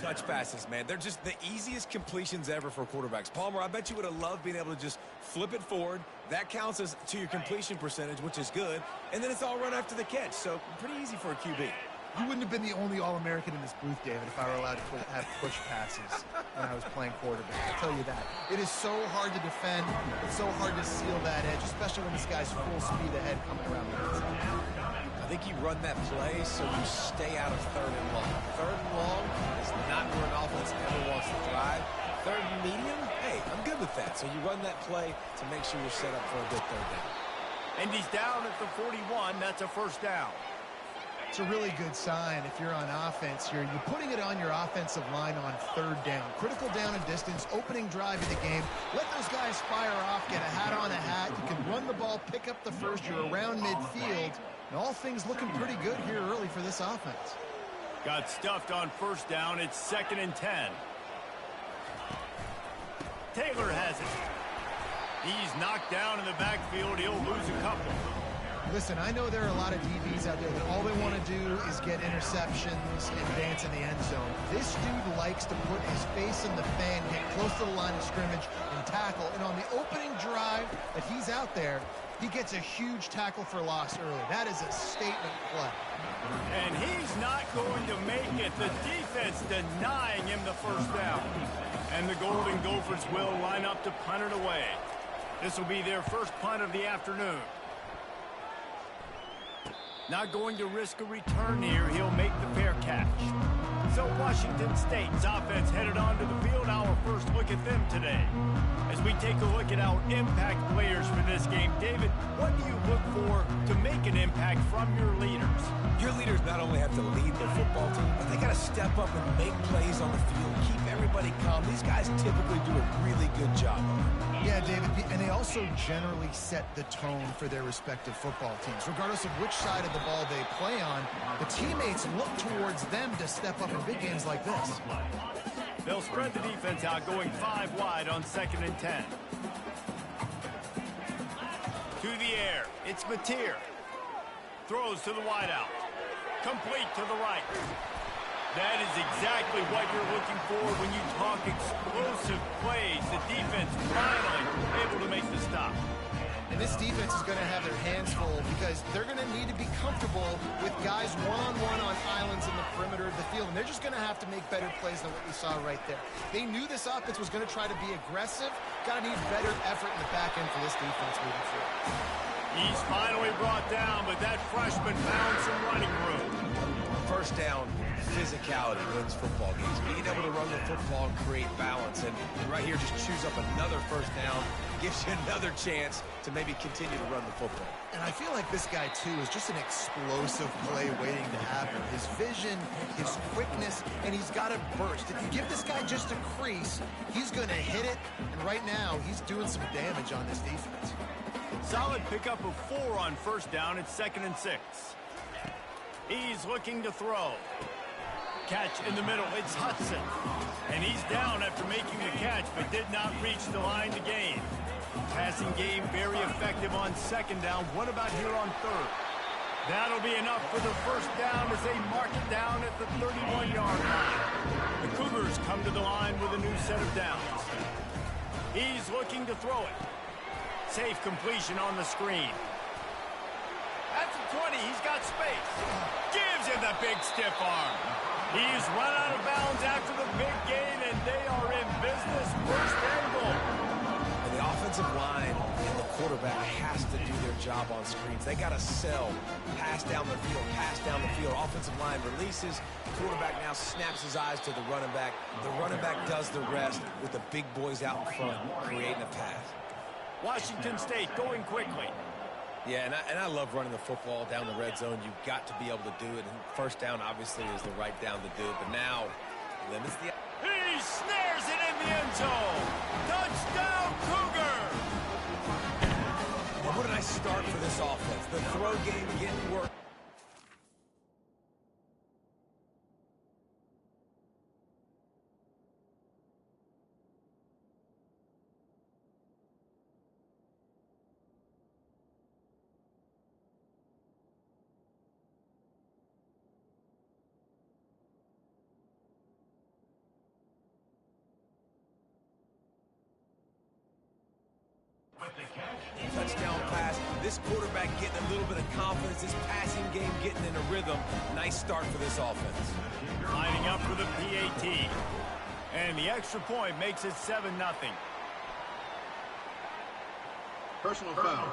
Touch passes, man. They're just the easiest completions ever for quarterbacks. Palmer, I bet you would have loved being able to just flip it forward. That counts as to your completion percentage, which is good. And then it's all run after the catch. So pretty easy for a QB. You wouldn't have been the only All-American in this booth, David, if I were allowed to have push passes when I was playing quarterback. I'll tell you that. It is so hard to defend. It's so hard to seal that edge, especially when this guy's full speed ahead coming around the inside. I think you run that play so you stay out of third and long. Third and long is not where an offense ever wants to thrive. Third and medium, hey, I'm good with that. So you run that play to make sure you're set up for a good third down. And he's down at the 41. That's a first down. It's a really good sign if you're on offense here. You're putting it on your offensive line on third down. Critical down and distance, opening drive of the game. Let those guys fire off, get a hat on a hat. You can run the ball, pick up the first. You're around midfield. And all things looking pretty good here early for this offense. Got stuffed on first down. It's 2nd and 10. Taylor has it. He's knocked down in the backfield. He'll lose a couple. Listen, I know there are a lot of DBs out there that all they want to do is get interceptions and dance in the end zone. This dude likes to put his face in the fan, get close to the line of scrimmage, and tackle. And on the opening drive that he's out there, he gets a huge tackle for loss early. That is a statement play. And he's not going to make it. The defense denying him the first down. And the Golden Gophers will line up to punt it away. This will be their first punt of the afternoon. Not going to risk a return here. He'll make the fair catch. So Washington State's offense headed onto the field. Our first look at them today. As we take a look at our impact players for this game, David, what do you look for to make an impact from your leaders? Your leaders not only have to lead their football team, but they got to step up and make plays on the field, keep everybody calm. These guys typically do a really good job of it. Yeah, David, and they also generally set the tone for their respective football teams. Regardless of which side of the ball they play on, the teammates look towards them to step up in big games like this. They'll spread the defense out, going 5 wide on 2nd and 10. To the air, it's Mateer. Throws to the wideout. Complete to the right. That is exactly what you're looking for when you talk explosive plays. The defense finally able to make the stop. And this defense is going to have their hands full because they're going to need to be comfortable with guys one-on-one on islands in the perimeter of the field. And they're just going to have to make better plays than what we saw right there. They knew this offense was going to try to be aggressive. Got to need better effort in the back end for this defense moving forward. He's finally brought down, but that freshman found some running room. First down, physicality wins football games. Being able to run the football and create balance. And right here, just choose up another first down. Gives you another chance to maybe continue to run the football. And I feel like this guy, too, is just an explosive play waiting to happen. His vision, his quickness, and he's got a burst. If you give this guy just a crease, he's going to hit it. And right now, he's doing some damage on this defense. Solid pickup of 4 on first down. It's 2nd and 6. He's looking to throw. Catch in the middle. It's Hudson. And he's down after making the catch, but did not reach the line to gain. Passing game very effective on 2nd down. What about here on 3rd? That'll be enough for the first down as they mark it down at the 31-yard line. The Cougars come to the line with a new set of downs. He's looking to throw it. Safe completion on the screen. At the 20, he's got space. Gives him the big stiff arm. He's run out of bounds after the big gain, and they are in business. First and goal. And the offensive line and the quarterback has to do their job on screens. They got to sell. Pass down the field, pass down the field. Offensive line releases. Quarterback now snaps his eyes to the running back. The running back does the rest with the big boys out in front, creating a pass. Washington State going quickly. Yeah, and I love running the football down the red zone. You've got to be able to do it. And first down, obviously, is the right down to do it. But now, limits the... He snares it in the end zone. Touchdown, Cougar! And what a nice start for this offense. The throw game getting work. touchdown pass. This quarterback getting a little bit of confidence. This passing game getting in a rhythm. Nice start for this offense. Lining up for the PAT. And the extra point makes it 7-0. Personal foul.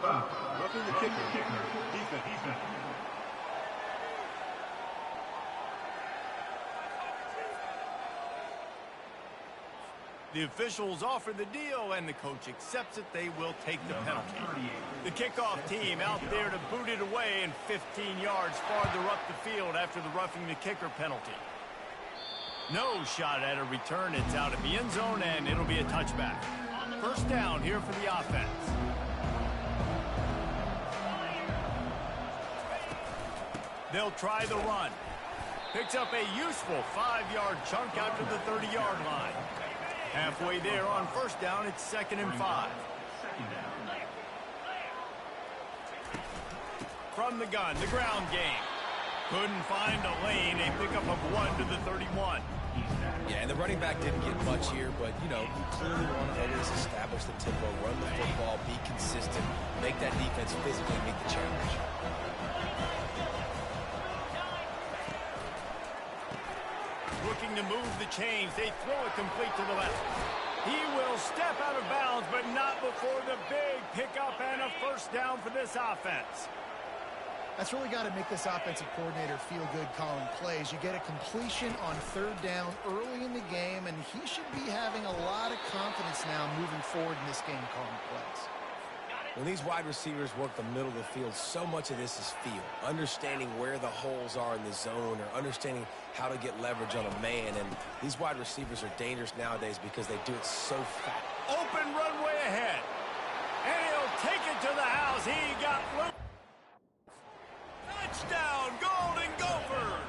Roughing the kicker. Defense. The officials offer the deal, and the coach accepts it. They will take the penalty. The kickoff team out there to boot it away and 15 yards farther up the field after the roughing the kicker penalty. No shot at a return. It's out of the end zone, and it'll be a touchback. First down here for the offense. They'll try the run. Picks up a useful 5-yard chunk out to the 30-yard line. Halfway there on first down, it's 2nd and 5. From the gun, the ground game. Couldn't find a lane. A pickup of 1 to the 31. Yeah, and the running back didn't get much here, but, you know, you clearly want to always establish the tempo, run the football, be consistent, make that defense physically meet the challenge. Looking to move the chains. They throw it complete to the left. He will step out of bounds, but not before the big pickup and a first down for this offense. That's really got to make this offensive coordinator feel good calling plays. You get a completion on 3rd down early in the game, and he should be having a lot of confidence now moving forward in this game calling plays. When these wide receivers work the middle of the field, so much of this is feel. Understanding where the holes are in the zone or understanding how to get leverage on a man. And these wide receivers are dangerous nowadays because they do it so fast. Open runway ahead. And he'll take it to the house. He got loose. Touchdown, Golden Gophers!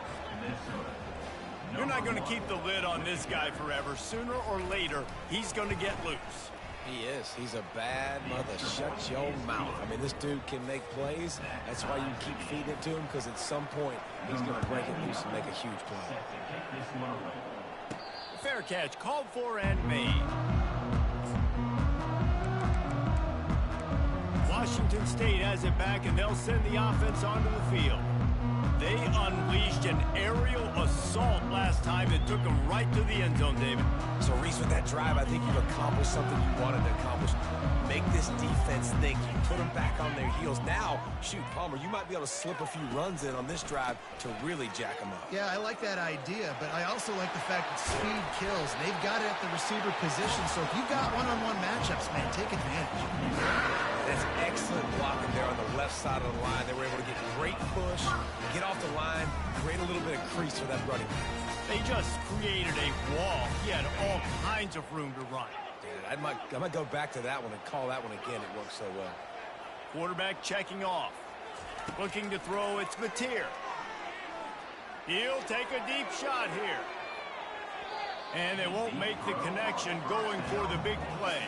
You're not going to keep the lid on this guy forever. Sooner or later, he's going to get loose. He is. He's a bad mother. Shut your mouth. I mean, this dude can make plays. That's why you keep feeding it to him, because at some point, he's going to break it loose and make a huge play. Fair catch called for and made. Washington State has it back, and they'll send the offense onto the field. They unleashed an aerial assault last time that took them right to the end zone, David. So, Reese, with that drive, I think you've accomplished something you wanted to accomplish. Make this defense think. You put them back on their heels. Now, shoot, Palmer, you might be able to slip a few runs in on this drive to really jack them up. Yeah, I like that idea, but I also like the fact that speed kills. They've got it at the receiver position, so if you've got one-on-one matchups, man, take advantage. That's excellent blocking there on the left side of the line. They were able to get great push, get off the line, create a little bit of crease for that running back. They just created a wall. He had all kinds of room to run. Dude, I might go back to that one and call that one again. It worked so well. Quarterback checking off. Looking to throw, it's Mateer. He'll take a deep shot here. And they won't make the connection going for the big play.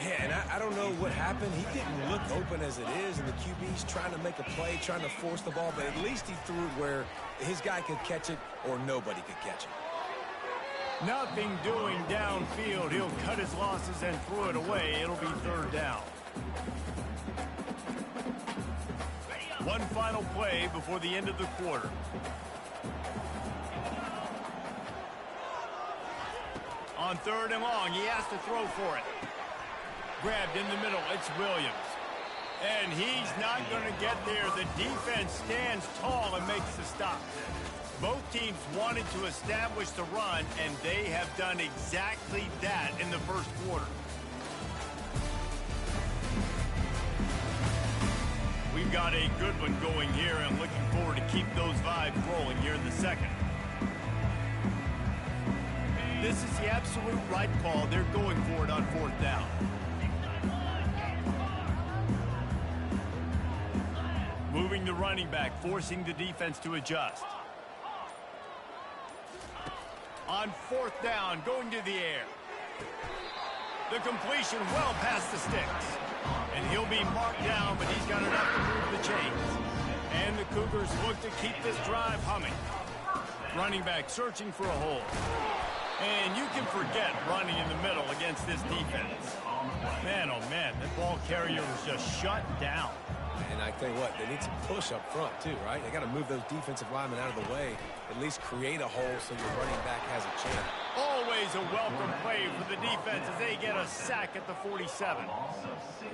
Yeah, and I don't know what happened. He didn't look open as it is, and the QB's trying to make a play, trying to force the ball, but at least he threw it where his guy could catch it or nobody could catch it. Nothing doing downfield. He'll cut his losses and throw it away. It'll be 3rd down. One final play before the end of the quarter. On 3rd and long, he has to throw for it. Grabbed in the middle, it's Williams. And he's not going to get there. The defense stands tall and makes the stop. Both teams wanted to establish the run, and they have done exactly that in the first quarter. We've got a good one going here, and looking forward to keep those vibes rolling here in the second. This is the absolute right call. They're going for it on 4th down. Moving the running back, forcing the defense to adjust. On 4th down, going to the air. The completion well past the sticks. And he'll be marked down, but he's got enough to move the chains. And the Cougars look to keep this drive humming. Running back searching for a hole. And you can forget running in the middle against this defense. Man, oh man, that ball carrier was just shut down. And I tell you what, they need some push up front too, right? They got to move those defensive linemen out of the way, at least create a hole so your running back has a chance. Always a welcome play for the defense as they get a sack at the 47.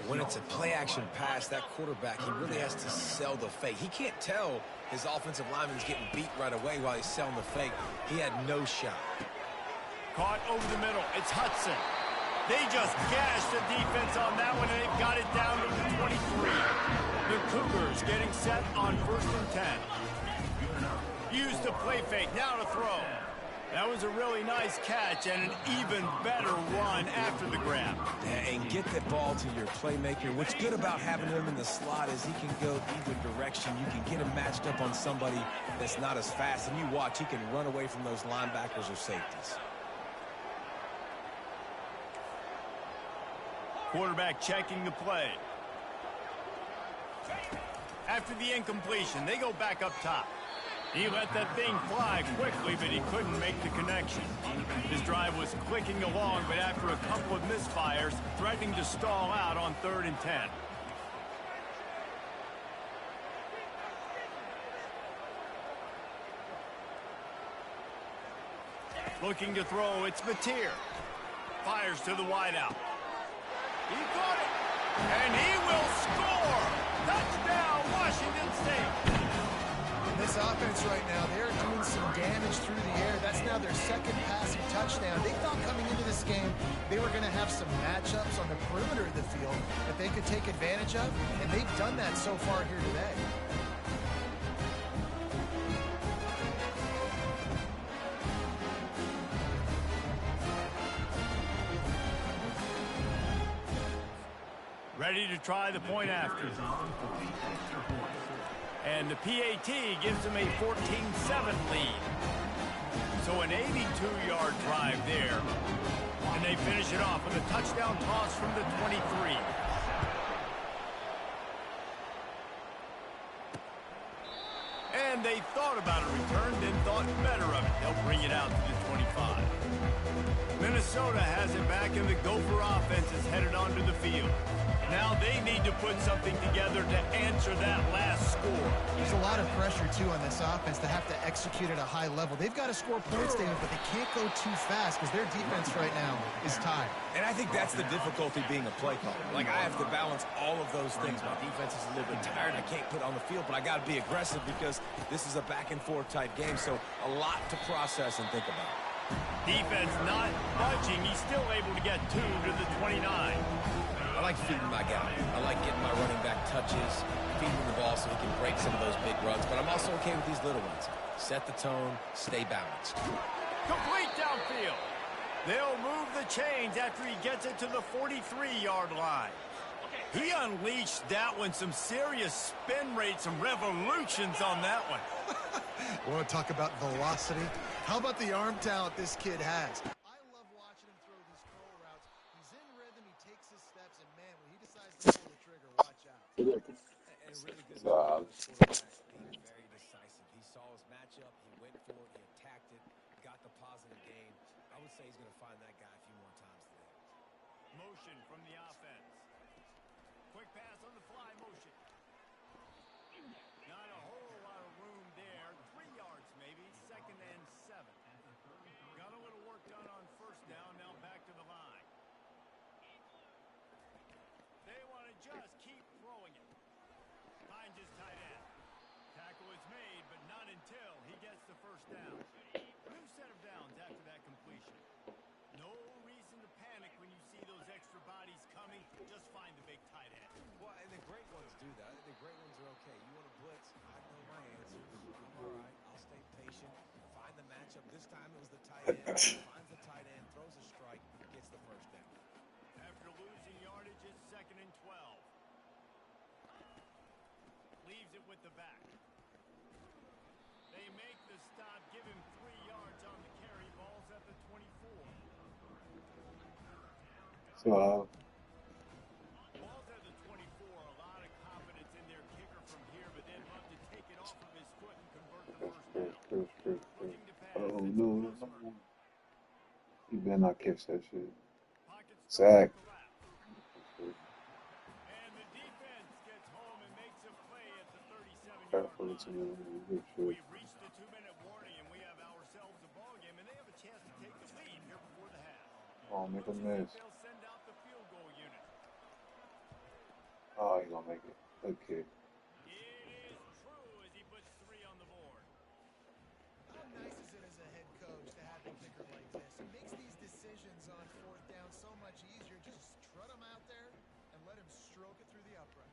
When it's a play-action pass, that quarterback, he really has to sell the fake. He can't tell his offensive lineman's getting beat right away while he's selling the fake. He had no shot. Caught over the middle. It's Hudson. They just gashed the defense on that one, and they've got it down to the 23. The Cougars getting set on 1st and 10. Used the play fake. Now to throw. That was a really nice catch and an even better run after the grab. Yeah, and get the ball to your playmaker. What's good about having him in the slot is he can go either direction. You can get him matched up on somebody that's not as fast, and you watch, he can run away from those linebackers or safeties. Quarterback checking the play. After the incompletion, they go back up top. He let that thing fly quickly, but he couldn't make the connection. His drive was clicking along, but after a couple of misfires, threatening to stall out on 3rd and 10. Looking to throw, it's Mateer. Fires to the wideout. He got it, and he will score! Touchdown, Washington State! This offense right now, they're doing some damage through the air. That's now their second passing touchdown. They thought coming into this game they were going to have some matchups on the perimeter of the field that they could take advantage of, and they've done that so far here today. Ready to try the point after. And the PAT gives them a 14-7 lead. So an 82-yard drive there. And they finish it off with a touchdown toss from the 23. And they thought about a return, then thought better of it. They'll bring it out to the 25. Minnesota has it back, and the Gopher offense is headed onto the field. Now they need to put something together to answer that last score. There's a lot of pressure, too, on this offense to have to execute at a high level. They've got to score points, David, but they can't go too fast because their defense right now is tied. And I think that's the difficulty being a play caller. Like, I have to balance all of those things. My defense is a little bit tired. I can't put on the field, but I got to be aggressive because this is a back-and-forth type game, so a lot to process and think about. Defense not budging. He's still able to get 2 to the 29. I like feeding my guy. I like getting my running back touches, feeding the ball so he can break some of those big runs, but I'm also okay with these little ones. Set the tone, stay balanced. Complete downfield. They'll move the chains after he gets it to the 43-yard line. He unleashed that one, some serious spin rates, some revolutions on that one. Want to talk about velocity? How about the arm talent this kid has? I love watching him throw these curl routes. He's in rhythm, he takes his steps, and man, when he decides to pull the trigger, watch out. And really good. Very decisive. He saw his matchup, he went for it, he attacked it, got the positive gain. I would say he's going to find that guy a few more times today. Motion from the offense. Quick pass on the fly motion. Not a whole lot of room there. 3 yards maybe. 2nd and 7. Got a little work done on 1st down. Now back to the line. They want to just keep throwing it. Finds his tight end. Tackle is made, but not until he gets the 1st down. New set of downs after that completion. No reason to panic when you see those extra bodies coming. Just find the big tight end. Well, and the great ones do that. The great ones are okay. You want to blitz? I know my answer. I'm all right. I'll stay patient. Find the matchup. This time it was the tight end. Finds the tight end, throws a strike, gets the 1st down. After losing yardage, it's 2nd and 12. Leaves it with the back. They make the stop, give him 3 yards on the carry. Ball's at the 24. So, Ball's at the 24. A lot of confidence in their kicker from here, but they'd love to take it off of his foot and convert the 1st down. Looking to pass. oh no, he better not catch that shit. Pocket Sack. to left. We've reached the 2-minute warning, and we have ourselves a ball game, and they have a chance to take the lead here before the half. Oh, make a miss. They'll send out the field goal unit. Oh, he's gonna make it. Good kick. It is true as he puts 3 on the board. How nice is it as a head coach to have a kicker like this? It makes these decisions on 4th down so much easier. Just strut him out there and let him stroke it through the uprights.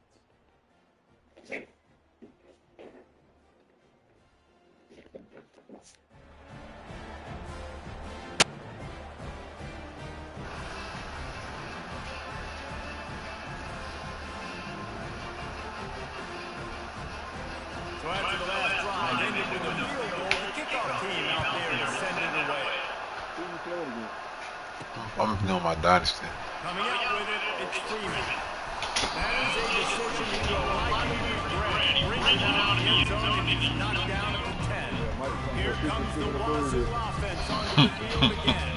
So after the last drive ended with a field goal, the kickoff team out there to send it away. I'm doing my dynasty. Coming out with it, it's Freeman. That is a decision he will likely regret. Bringing it out in the end zone, and he's knocked down at the 10. Here comes the Wazoo offense onto the field again.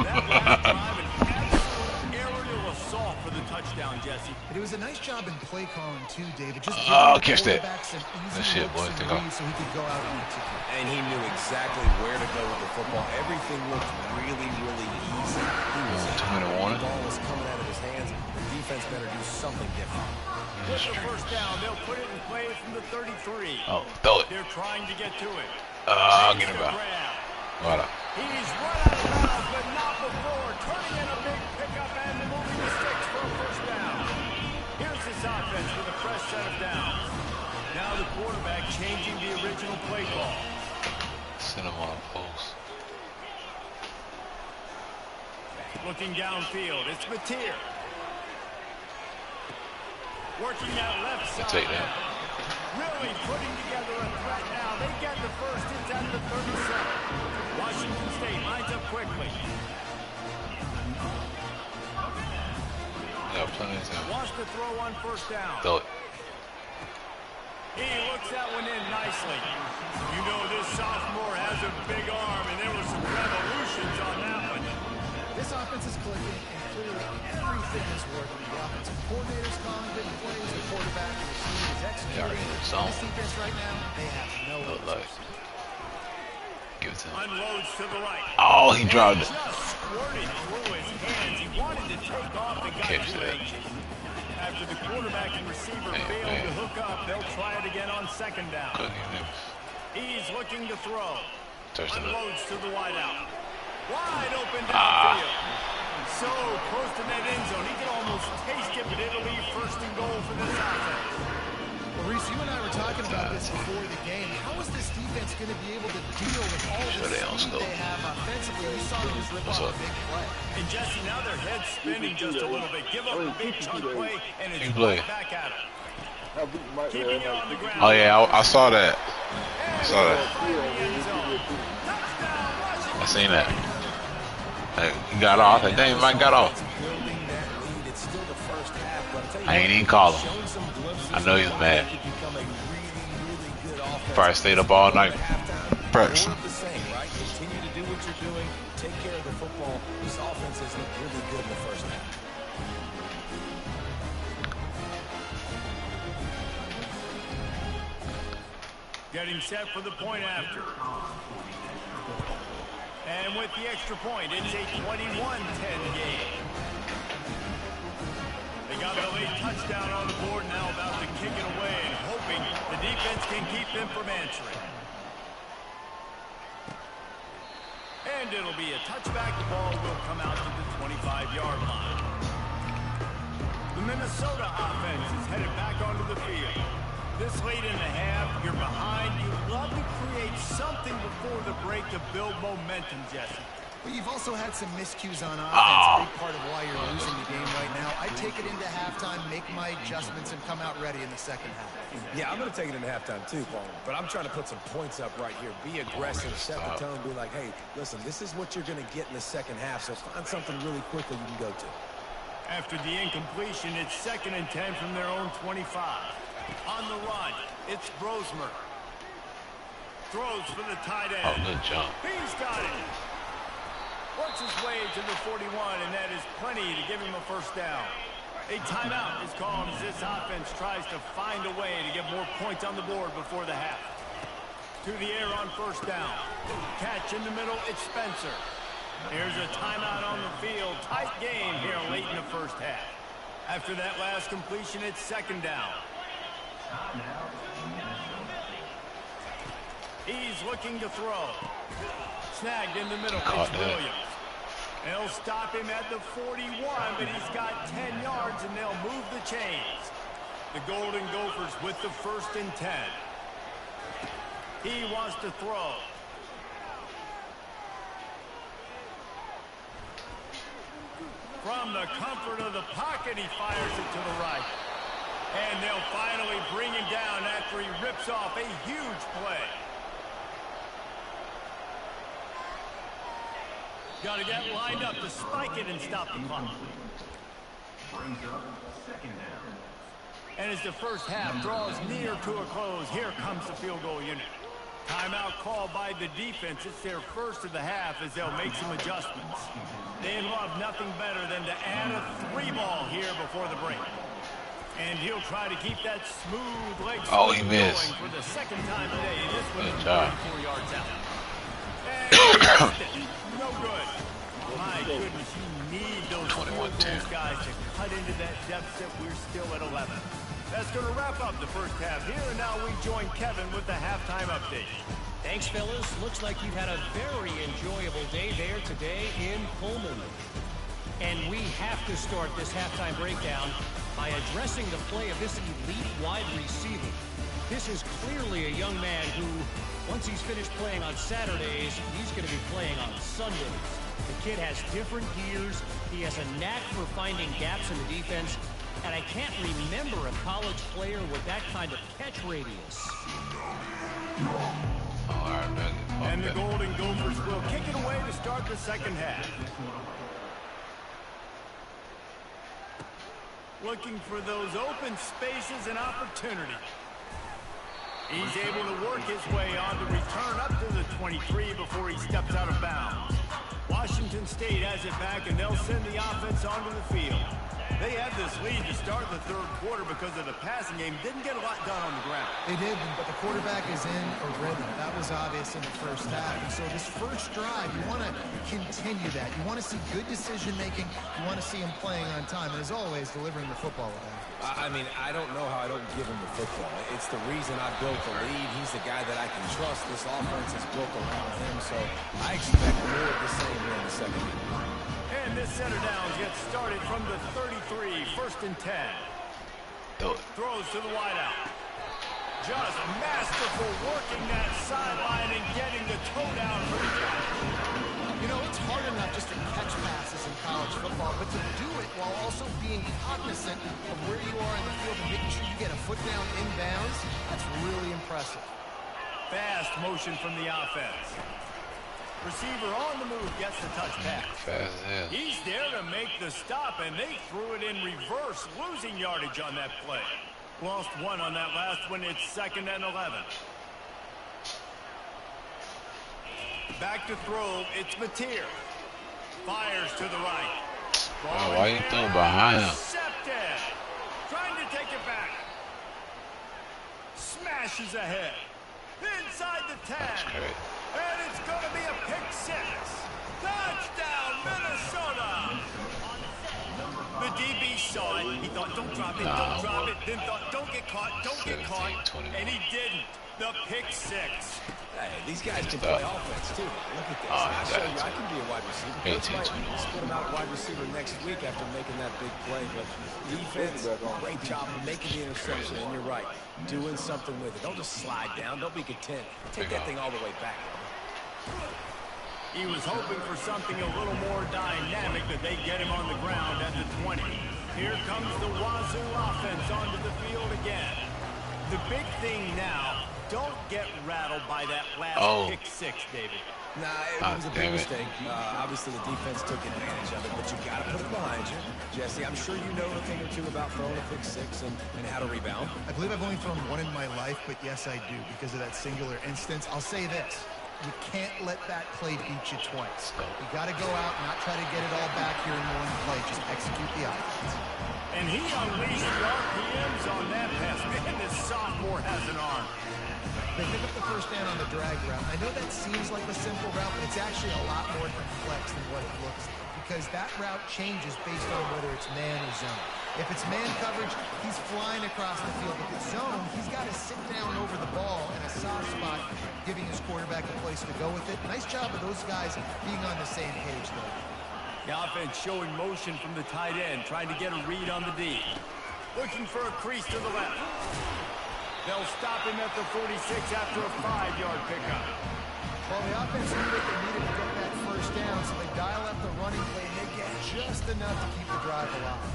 That last drive, an absolute aerial assault for the touchdown, Jesse. But it was a nice job in play calling too, David. Just Catch that. That shit, boy. Take off. So he could go out and execute. And he knew exactly where to go with the football. Everything looked really, really easy. He was 2-minute warning. The ball was coming out of his hands. The defense better do something different. With the first down, they'll put it in play from the 33. Oh, throw it. They're trying to get to it. I'll get him back. Voilà. He's run out of bounds, but not before. Turning in a big pickup and moving the sticks for a first down. Here's this offense with a fresh set of downs. Now the quarterback changing the original play call. Send him on a post. Looking downfield, it's Mateer. Working that left side. Take that. Really putting together a threat now. They get the first inside of the 37. Washington State lines up quickly. Yeah, plenty of time. Wants to throw on first down. Throw it. He looks that one in nicely. You know this sophomore has a big arm, and there were some revolutions on that one. This offense is clicking, and clearly everything is working. The offensive coordinator's calling big plays, the quarterback and the team is executing. This defense right now, they have no answers. Give it to him. Unloads to the right. Oh, he dropped it. Just squirted through his hands. He wanted to take off and got Catch too that. anxious. After the quarterback and receiver failed to hook up, they'll try it again on second down. He's looking to throw. Unloads to the wideout. Wide open downfield. So close to that end zone. He can almost taste it, but it'll be first and goal for this offense. Well, Reese, you and I were talking about this before the game. How is this defense going to be able to deal with all the speed they have offensively? We saw them just rip off a big play. And Jesse, now their head's spinning just a little bit. Give up a big chunk play, and it's right back at him. Keeping it on the ground. Oh, yeah, I saw that. I saw that. I seen that. He got off. That damn Mike got off. I ain't even call him. I know he's mad. Probably stayed up all night practicing. Continue to do what you're doing. Take care of the football. This offense has looked really good in the first half. Getting set for the point after. And with the extra point, it's a 21-10 game. They got the late touchdown on the board, now about to kick it away and hoping the defense can keep them from answering. And it'll be a touchback. The ball will come out to the 25-yard line. The Minnesota offense is headed back onto the field. This late in the half, you're behind. You love to create something before the break to build momentum, Jesse. But you've also had some miscues on offense. A big part of why you're losing the game right now. I take it into halftime, make my adjustments, and come out ready in the second half. Yeah, I'm going to take it into halftime too, Paul. But I'm trying to put some points up right here. Be aggressive, set the tone, be like, hey, listen, this is what you're going to get in the second half, so find something really quickly you can go to. After the incompletion, it's 2nd and 10 from their own 25. On the run, it's Brosmer. Throws for the tight end. Oh, good jump. He's got it. Works his way to the 41, and that is plenty to give him a first down. A timeout is called as this offense tries to find a way to get more points on the board before the half. To the air on first down. Catch in the middle, it's Spencer. Here's a timeout on the field. Tight game here late in the first half. After that last completion, it's second down. He's looking to throw. Snagged in the middle, it's Williams. They'll stop him at the 41, but he's got 10 yards, and they'll move the chains. The Golden Gophers with the 1st and 10. He wants to throw. From the comfort of the pocket, he fires it to the right. And they'll finally bring him down after he rips off a huge play. Got to get lined up to spike it and stop the clock. Brings up second down. And as the first half draws near to a close, here comes the field goal unit. Timeout called by the defense. It's their first of the half as they'll make some adjustments. They'd love nothing better than to add a 3-ball here before the break. And he'll try to keep that smooth leg he missed. going for the second time today. This one Good job. 34 yards out. And no good. My goodness, you need those field goals, guys, to cut into that deficit. We're still at 11. That's going to wrap up the first half here, and now we join Kevin with the halftime update. Thanks, fellas. Looks like you've had a very enjoyable day there today in Pullman. And we have to start this halftime breakdown by addressing the play of this elite wide receiver. This is clearly a young man who, once he's finished playing on Saturdays, he's going to be playing on Sundays. The kid has different gears. He has a knack for finding gaps in the defense. And I can't remember a college player with that kind of catch radius. And the Golden Gophers will kick it away to start the second half. Looking for those open spaces and opportunity. He's able to work his way on the return up to the 23 before he steps out of bounds. Washington State has it back, and they'll send the offense onto the field. They had this lead to start the third quarter because of the passing game. Didn't get a lot done on the ground. They did, but the quarterback is in a rhythm. That was obvious in the first half. And so this first drive, you want to continue that. You want to see good decision-making. You want to see him playing on time. And as always, delivering the football with that. I mean, I don't know how I don't give him the football. It's the reason I built the lead. He's the guy that I can trust. This offense is built around him, so I expect more of the same here in the second half. And this center downs gets started from the 33, 1st and 10. Throws to the wideout. Just masterful working that sideline and getting the toe down for the catch. You know, it's hard enough just to catch passes in college football, but to do it while also being cognizant of where you are in the field and making sure you get a foot down inbounds, that's really impressive. Fast motion from the offense. Receiver on the move gets the touch pass. He's there to make the stop, and they threw it in reverse, losing yardage on that play. Lost one on that last one. It's 2nd and 11. Back to throw. It's Mateer. Fires to the right. Oh, why you throwing behind him? Intercepted. Trying to take it back. Smashes ahead. Inside the 10. And it's going to be a pick 6. Touchdown, Minnesota. The DB saw it. He thought, don't drop it, don't drop it. Then thought, don't get caught, don't get caught. And he didn't. The pick 6. Hey, these guys can play offense, too. Look at this. I'll show you. I can be a wide receiver. Coach might split him out at wide receiver next week after making that big play. But defense, great job of making the interception. And you're right, doing something with it. Don't just slide down. Don't be content. Take that thing all the way back. He was hoping for something a little more dynamic, that they get him on the ground at the 20. Here comes the Wazoo offense onto the field again. The big thing now, don't get rattled by that last pick 6, David. Nah, it was a big mistake. Obviously, the defense took advantage of it, but you got to put it behind you. Jesse, I'm sure you know a thing or two about throwing a pick 6 and how to rebound. I believe I've only thrown one in my life, but yes, I do because of that singular instance. I'll say this. you can't let that play beat you twice. You got to go out and not try to get it all back here in one play. Just execute the offense. And he unleashed the RPMs on that pass. Man, this sophomore has an arm. They pick up the first down on the drag route. I know that seems like a simple route, but it's actually a lot more complex than what it looks like, because that route changes based on whether it's man or zone. If it's man coverage, he's flying across the field. If it's zone, he's got to sit down over the ball in a soft spot, giving his quarterback a place to go with it. Nice job of those guys being on the same page, though. The offense showing motion from the tight end, trying to get a read on the D. Looking for a crease to the left. They'll stop him at the 46 after a 5-yard pickup. Well, the offense knew that they needed to get that first down, so they dial up the running play, and they get just enough to keep the drive alive.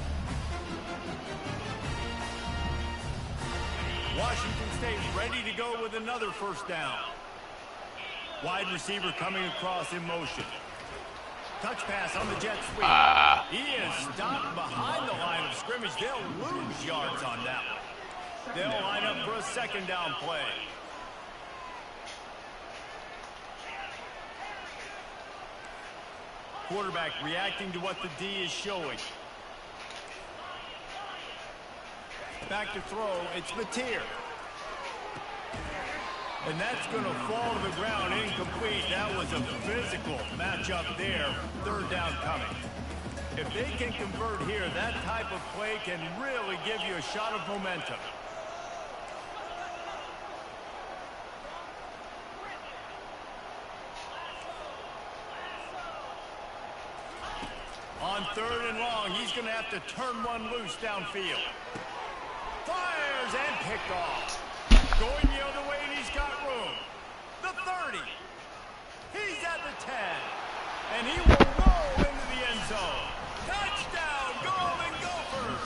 Washington State ready to go with another first down. Wide receiver coming across in motion. Touch pass on the jet sweep. He is stopped behind the line of scrimmage. They'll lose yards on that one. They'll line up for a second down play. Quarterback reacting to what the D is showing. Back to throw, it's Mateer. And that's going to fall to the ground incomplete. That was a physical matchup there. Third down coming. If they can convert here, that type of play can really give you a shot of momentum. On third and long, he's going to have to turn one loose downfield. Fires and picked off. Going the other way, and he's got room. The 30. He's at the 10. And he will roll into the end zone. Touchdown, Golden Gophers.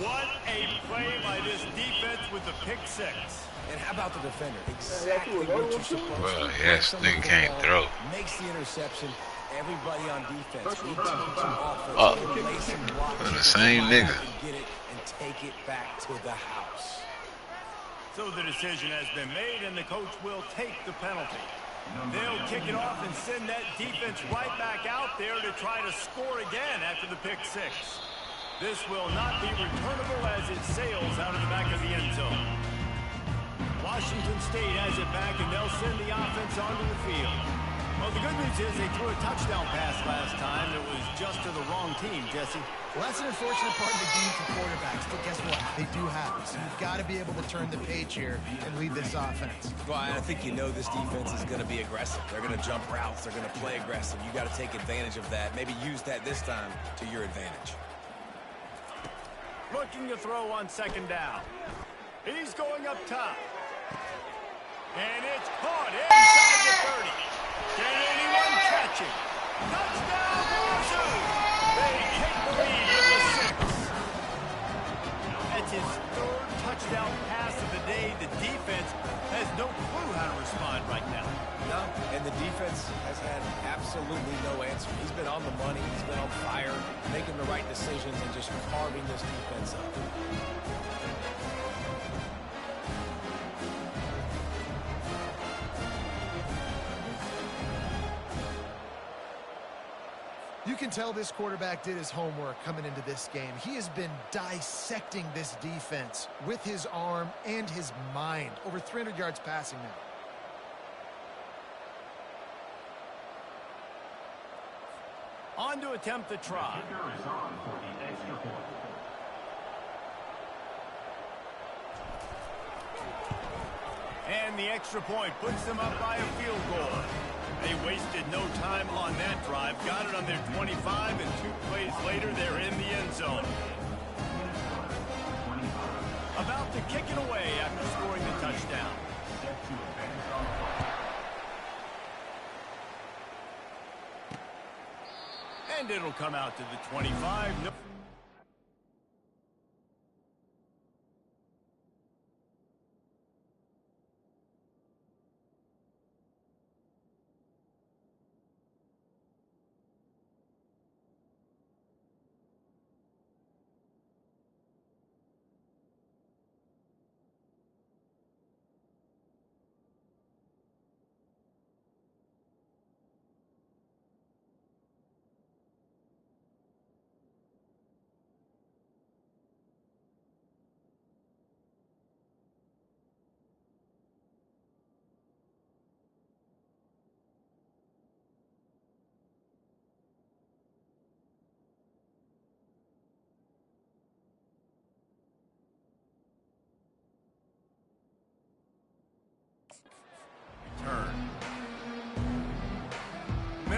What a play by this defense with the pick six. And how about the defender? Exactly what you're supposed to do. Well, yes, nigga can't throw. Makes the interception. Everybody on defense. We teach them offense. Lay some blocks. The same nigga. Get it and take it back to the house. So the decision has been made, and the coach will take the penalty. They'll kick it off and send that defense right back out there to try to score again after the pick six. This will not be returnable as it sails out of the back of the end zone. Washington State has it back, and they'll send the offense onto the field. Well, the good news is they threw a touchdown pass last time. It was just to the wrong team, Jesse. Well, that's an unfortunate part of the game for quarterbacks, but guess what? They do have it. So you've got to be able to turn the page here and lead this offense. Well, I think you know this defense is going to be aggressive. They're going to jump routes. They're going to play aggressive. You got to take advantage of that. Maybe use that this time to your advantage. Looking to throw on second down. He's going up top. And it's caught inside the 30. Can anyone catch it? Touchdown, Wazoo! They take the lead in the 6. That's his third touchdown pass of the day. The defense has no clue how to respond right now. No, and the defense has had absolutely no answer. He's been on the money. He's been on fire, making the right decisions and just carving this defense up. You can tell this quarterback did his homework coming into this game. He has been dissecting this defense with his arm and his mind. Over 300 yards passing now. On to attempt the try. And the extra point puts them up by a field goal. They wasted no time on that drive. Got it on their 25, and 2 plays later, they're in the end zone. About to kick it away after scoring the touchdown. And it'll come out to the 25. No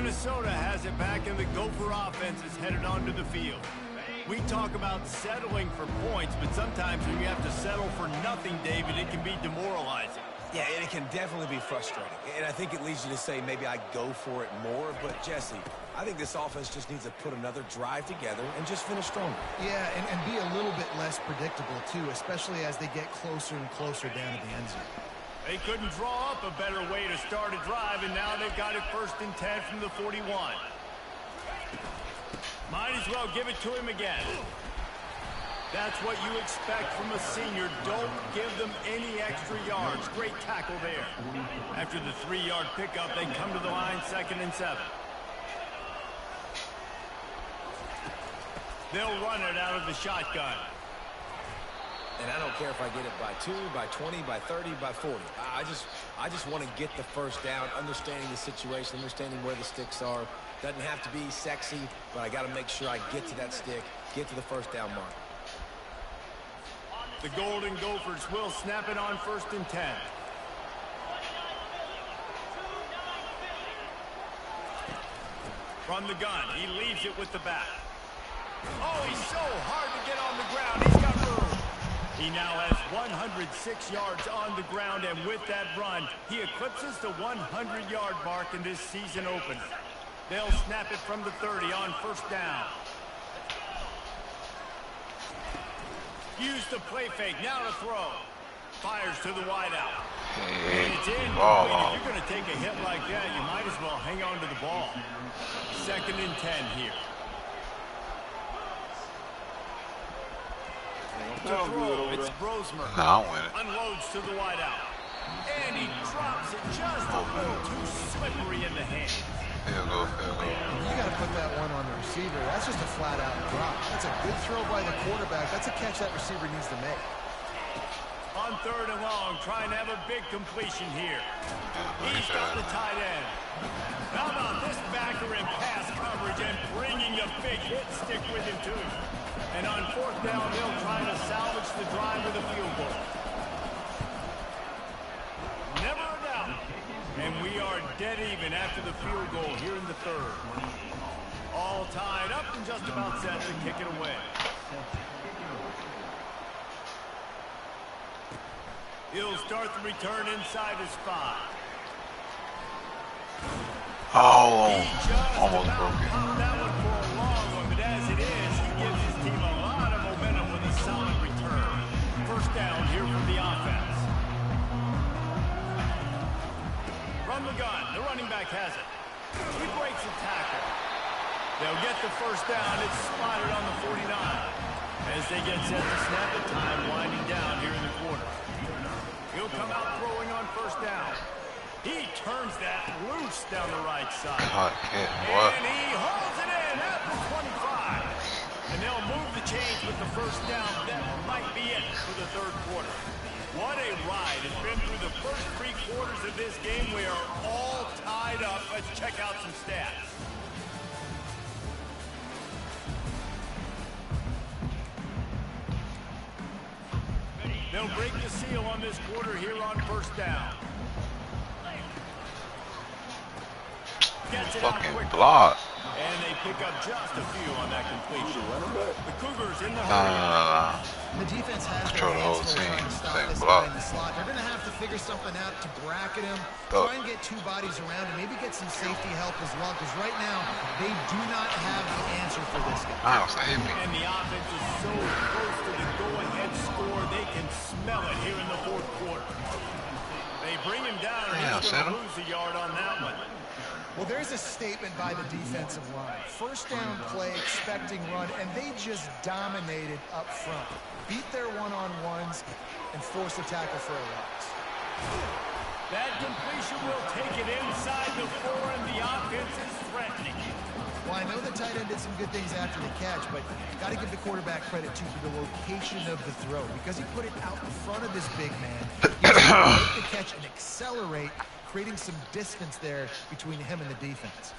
Minnesota has it back, and the Gopher offense is headed onto the field. We talk about settling for points, but sometimes when you have to settle for nothing, David, it can be demoralizing. Yeah, and it can definitely be frustrating. And I think it leads you to say maybe I go for it more. But, Jesse, I think this offense just needs to put another drive together and just finish stronger. Yeah, and be a little bit less predictable, too, especially as they get closer and closer down to the end zone. They couldn't draw up a better way to start a drive, and now they've got it 1st and 10 from the 41. Might as well give it to him again. That's what you expect from a senior. Don't give them any extra yards. Great tackle there. After the 3-yard pickup, they come to the line 2nd and 7. They'll run it out of the shotgun. And I don't care if I get it by 2, by 20, by 30, by 40. I just want to get the first down, understanding the situation, understanding where the sticks are. Doesn't have to be sexy, but I got to make sure I get to that stick, get to the first down mark. The Golden Gophers will snap it on 1st and 10. From the gun, he leaves it with the back. Oh, he's so hard to get on the ground. He's got room. He now has 106 yards on the ground, and with that run, he eclipses the 100-yard mark in this season opener. They'll snap it from the 30 on 1st down. Use the play fake, now to throw. Fires to the wideout. And it's in. If you're going to take a hit like that, you might as well hang on to the ball. 2nd and 10 here. To throw, it's Brosmer. Unloads to the wideout. And he drops it just a little too slippery in the hand. Field goal. You got to put that one on the receiver. That's just a flat-out drop. That's a good throw by the quarterback. That's a catch that receiver needs to make. On 3rd and long, trying to have a big completion here. He's got the tight end. How about this backer in pass coverage and bringing a big hit stick with him, too. And on 4th down, they'll try to salvage the drive with a field goal. Never a doubt. And we are dead even after the field goal here in the 3rd. All tied up and just about set to kick it away. He'll start the return inside his 5. Oh, almost broke it. That one for a long one, but as it is, he gives his team a lot of momentum with a solid return. 1st down here from the offense. From the gun, the running back has it. He breaks a tackle. They'll get the 1st down. It's spotted on the 49. As they get set to snap it, time winding down here in the quarter. He'll come out throwing on 1st down. He turns that loose down the right side. And he holds it in at the 25. And they'll move the chains with the 1st down. That might be it for the 3rd quarter. What a ride. It's been through the first 3 quarters of this game. We are all tied up. Let's check out some stats. They'll break the seal on this quarter here on 1st down. Gets it out quickly. Block. And they pick up just a few on that completion. The Cougars in the No. The defense has Control the whole team. Same this block. guy in the slot. They're going to have to figure something out to bracket him, Oh. try and get 2 bodies around, and maybe get some safety help as well, because right now they do not have the answer for this guy. Miles hit me. And the offense is so close to the go-ahead score, they can smell it here in the 4th quarter. They bring him down, and he's going to lose a yard on that one. Well, there's a statement by the defensive line. 1st down play, expecting run, and they just dominated up front. Beat their one-on-ones and force a tackle for a loss. That completion will take it inside the 4, and the offense is threatening. Well, I know the tight end did some good things after the catch, but got to give the quarterback credit, too, for the location of the throw, because he put it out in front of this big man. He was able to make the catch and accelerate, creating some distance there between him and the defense.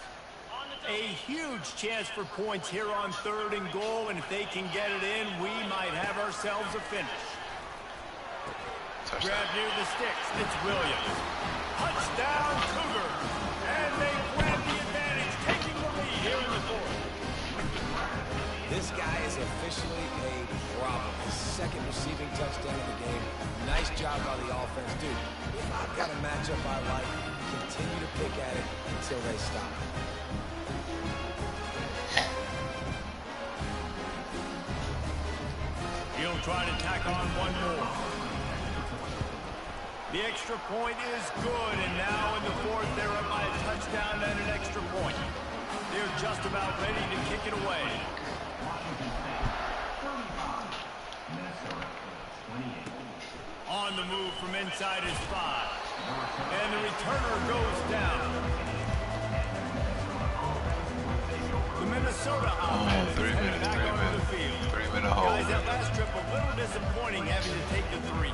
A huge chance for points here on 3rd and goal, and if they can get it in, we might have ourselves a finish. Touchdown. Grab near the sticks. It's Williams. Touchdown, Cougars. And they grab the advantage second receiving touchdown of the game. Nice job by the offense. Dude, if I've got a matchup I like, continue to pick at it until they stop. He'll try to tack on one more. The extra point is good, and now in the fourth, they're up by a touchdown and an extra point. They're just about ready to kick it away. On the move from inside his 5. And the returner goes down. The Minnesota offense is heading back onto the field. 3-minute hold. Guys, that last trip a little disappointing having to take the 3.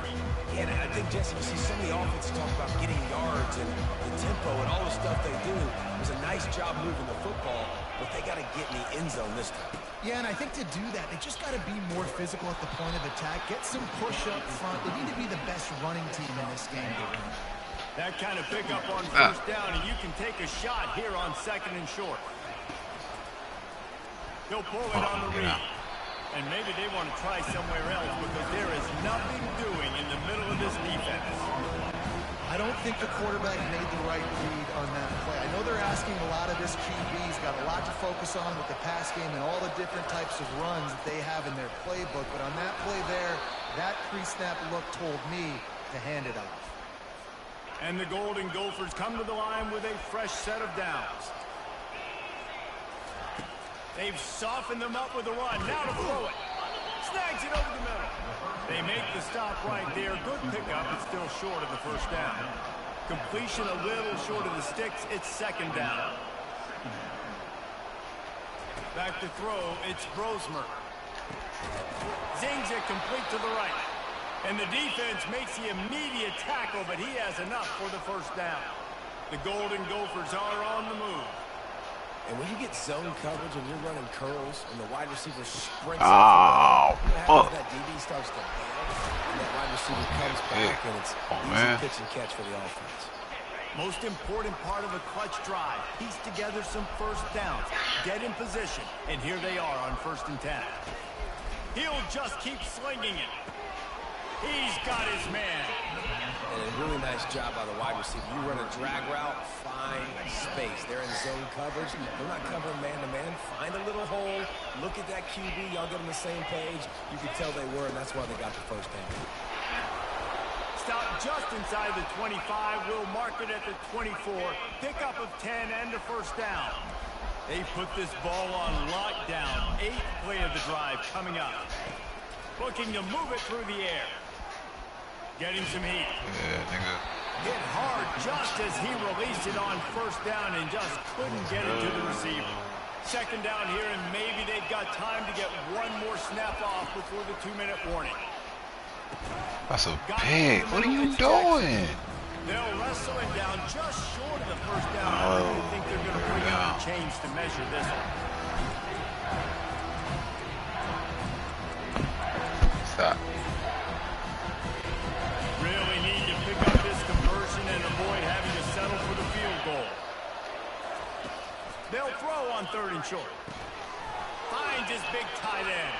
Yeah, and I think, Jesse, you see so many offenses talk about getting yards and the tempo and all the stuff they do. It was a nice job moving the football, but they got to get in the end zone this time. Yeah, and I think to do that, they just got to be more physical at the point of attack, get some push up front. They need to be the best running team in this game to win. That kind of pickup on first down, and you can take a shot here on 2nd and short. He'll pull it on the read. And maybe they want to try somewhere else because there is nothing doing in the middle of this defense. I don't think the quarterback made the right read on that play. I know they're asking a lot of this QB. He's got a lot to focus on with the pass game and all the different types of runs that they have in their playbook. But on that play there, that pre-snap look told me to hand it off. And the Golden Gophers come to the line with a fresh set of downs. They've softened them up with a run. Now to throw it. Snags it over the middle. They make the stop right there. Good pickup. It's still short of the first down. Completion a little short of the sticks. It's 2nd down. Back to throw. It's Brosmer. Zings it complete to the right. And the defense makes the immediate tackle, but he has enough for the first down. The Golden Gophers are on the move. And when you get zone coverage and you're running curls and the wide receiver sprints Oh, fuck. That DB starts to bail, and that wide receiver comes back, and it's easy pitch and catch for the offense. Most important part of a clutch drive. Piece together some first downs. Get in position. And here they are on 1st and 10. He'll just keep slinging it. He's got his man. And a really nice job by the wide receiver. You run a drag route, find space. They're in zone coverage. They're not covering man-to-man. Find a little hole. Look at that QB. Y'all get on the same page. You could tell they were, and that's why they got the first down. Stop just inside the 25. We'll mark it at the 24. Pickup of 10 and a first down. They put this ball on lockdown. 8th play of the drive coming up. Looking to move it through the air. Getting some heat. Yeah, nigga. Hit hard just as he released it on first down and just couldn't get it to the receiver. 2nd down here, and maybe they've got time to get one more snap off before the 2-minute warning. That's a pig. What are you doing? They'll wrestle it down just short of the first down. I really think they're going to bring out the chains to measure this one. Stop. Really need to pick up this conversion and avoid having to settle for the field goal. They'll throw on 3rd and short. Finds his big tight end.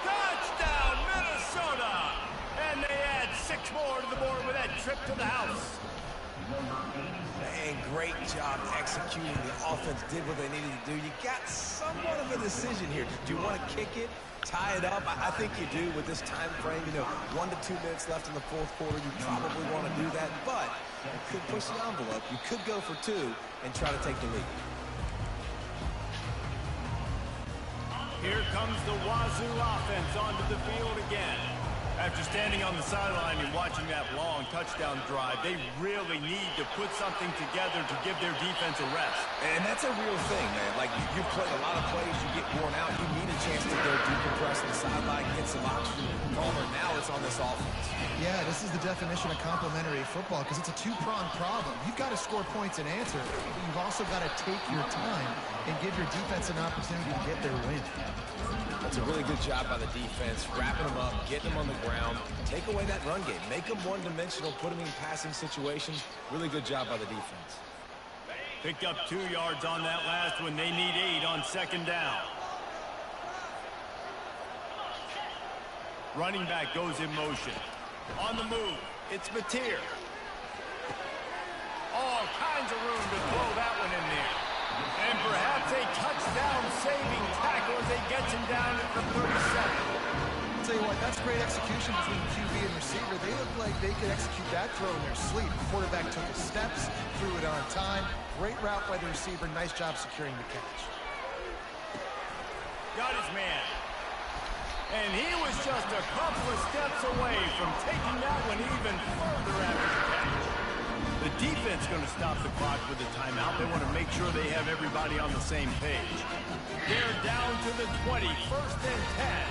Touchdown, Minnesota! And they add 6 more to the board with that trip to the house. And great job executing. The offense did what they needed to do. You got somewhat of a decision here. Do you want to kick it, tie it up? I think you do with this time frame. You know, 1 to 2 minutes left in the 4th quarter. You probably want to do that, but you could push the envelope. You could go for 2 and try to take the lead. Here comes the Wazoo offense onto the field again. After standing on the sideline and watching that long touchdown drive, they really need to put something together to give their defense a rest. And that's a real thing, man. Like, you've played a lot of plays, you get worn out, you need a chance to go decompress on the sideline, get some oxygen. Palmer, now it's on this offense. Yeah, this is the definition of complementary football because it's a 2-pronged problem. You've got to score points and answer, but you've also got to take your time and give your defense an opportunity to get their win. That's a really good job by the defense, wrapping them up, getting them on the ground, take away that run game, make them one-dimensional, put them in passing situations. Really good job by the defense. Picked up 2 yards on that last one. They need 8 on 2nd down. Running back goes in motion. On the move, it's Mateer. All kinds of room to throw that one in there. And perhaps a touchdown-saving tackle as they get him down at the 37. I'll tell you what, that's great execution between QB and receiver. They look like they could execute that throw in their sleep. The quarterback took his steps, threw it on time. Great route by the receiver. Nice job securing the catch. Got his man. And he was just a couple of steps away from taking that one even further after the catch. The defense going to stop the clock with a timeout. They want to make sure they have everybody on the same page. They're down to the 20, 1st and 10.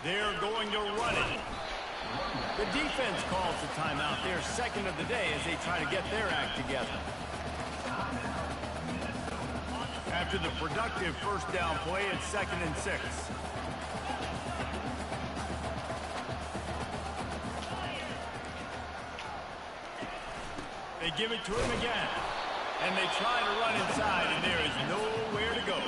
They're going to run it. The defense calls the timeout. Their second of the day as they try to get their act together. After the productive 1st down play, it's 2nd and 6. They give it to him again. And they try to run inside, and there is nowhere to go.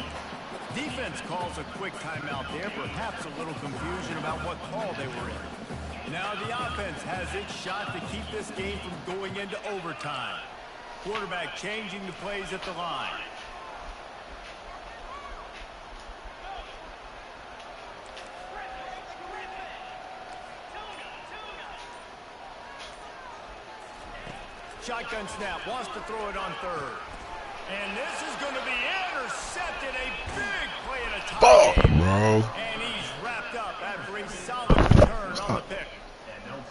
Defense calls a quick timeout there, perhaps a little confusion about what call they were in. Now the offense has its shot to keep this game from going into overtime. Quarterback changing the plays at the line. Shotgun snap, wants to throw it on 3rd. And this is going to be intercepted. A big play in a tie game. And he's wrapped up after a solid return on the pick.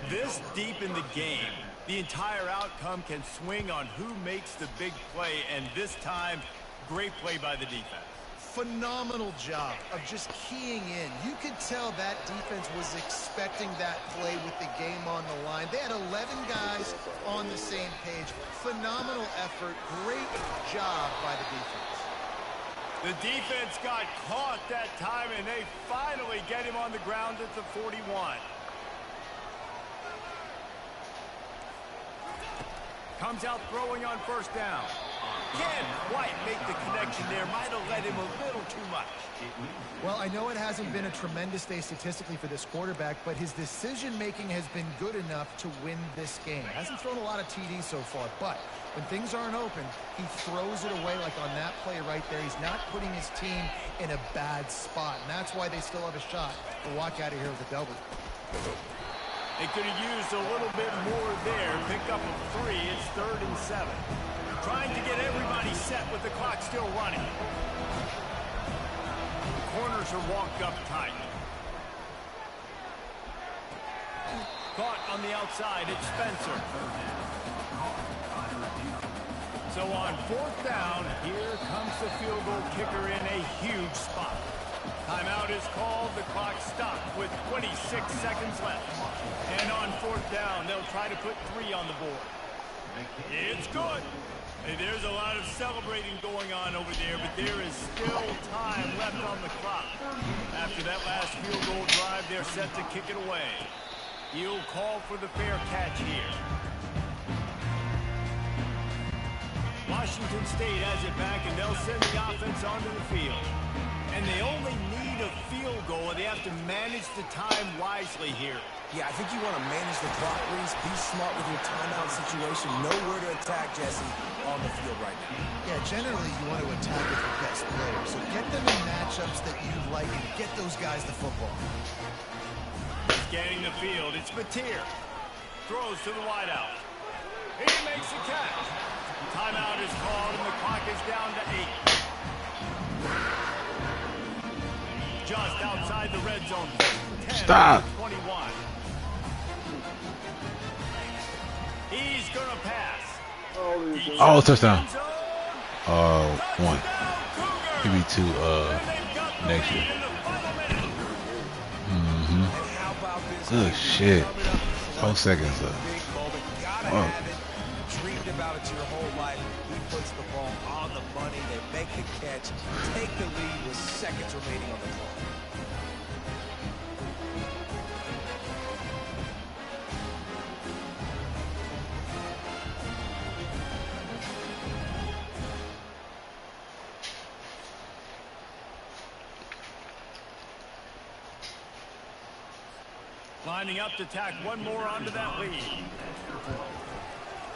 This deep in the game, the entire outcome can swing on who makes the big play. And this time, great play by the defense. Phenomenal job of just keying in. You could tell that defense was expecting that play with the game on the line. They had 11 guys on the same page. Phenomenal effort. Great job by the defense. The defense got caught that time, and they finally get him on the ground at the 41. Comes out throwing on 1st down. Can't quite make the connection there. Might have led him a little too much. Well, I know it hasn't been a tremendous day statistically for this quarterback, but his decision-making has been good enough to win this game. Hasn't thrown a lot of TDs so far, but when things aren't open, he throws it away like on that play right there. He's not putting his team in a bad spot, and that's why they still have a shot to walk out of here with a double. They could have used a little bit more there. Pick up a 3. It's 3rd and 7. Trying to get everybody set with the clock still running. The corners are walked up tight. Caught on the outside, it's Spencer. So on 4th down, here comes the field goal kicker in a huge spot. Timeout is called. The clock stopped with 26 seconds left. And on 4th down, they'll try to put 3 on the board. It's good. Hey, there's a lot of celebrating going on over there, but there is still time left on the clock. After that last field goal drive, they're set to kick it away. He'll call for the fair catch here. Washington State has it back, and they'll send the offense onto the field. And they only need a field goal, and they have to manage the time wisely here. Yeah, I think you want to manage the clock, Reese. Be smart with your timeout situation. Know where to attack, Jesse, on the field right now. Yeah, generally you want to attack with your best players. So get them in matchups that you like and get those guys the football. Scanning the field, it's Mateer. Throws to the wideout. He makes the catch. Timeout is called, and the clock is down to 8. Just outside the red zone. 10, 21. He's going to pass. Oh, touchdown. 1. He'll be 2 next year. Good shit. 4 seconds up. Oh. Dreamed about it your whole life. He puts the ball on the money. They make the catch, take the lead with seconds remaining on the clock. Lining up to tack one more onto that lead.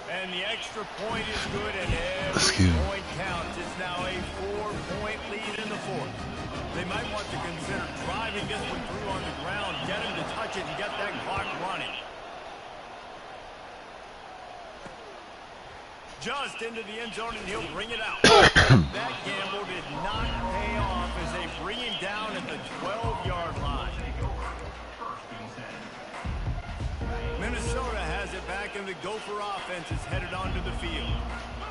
And the extra point is good, and every point counts. It's now a 4-point lead in the fourth. They might want to consider driving this one through on the ground, get him to touch it, and get that clock running. Just into the end zone, and he'll bring it out. That gamble did not pay off as they bring him down at the 12-yard line. Minnesota has it back, and the Gopher offense is headed onto the field.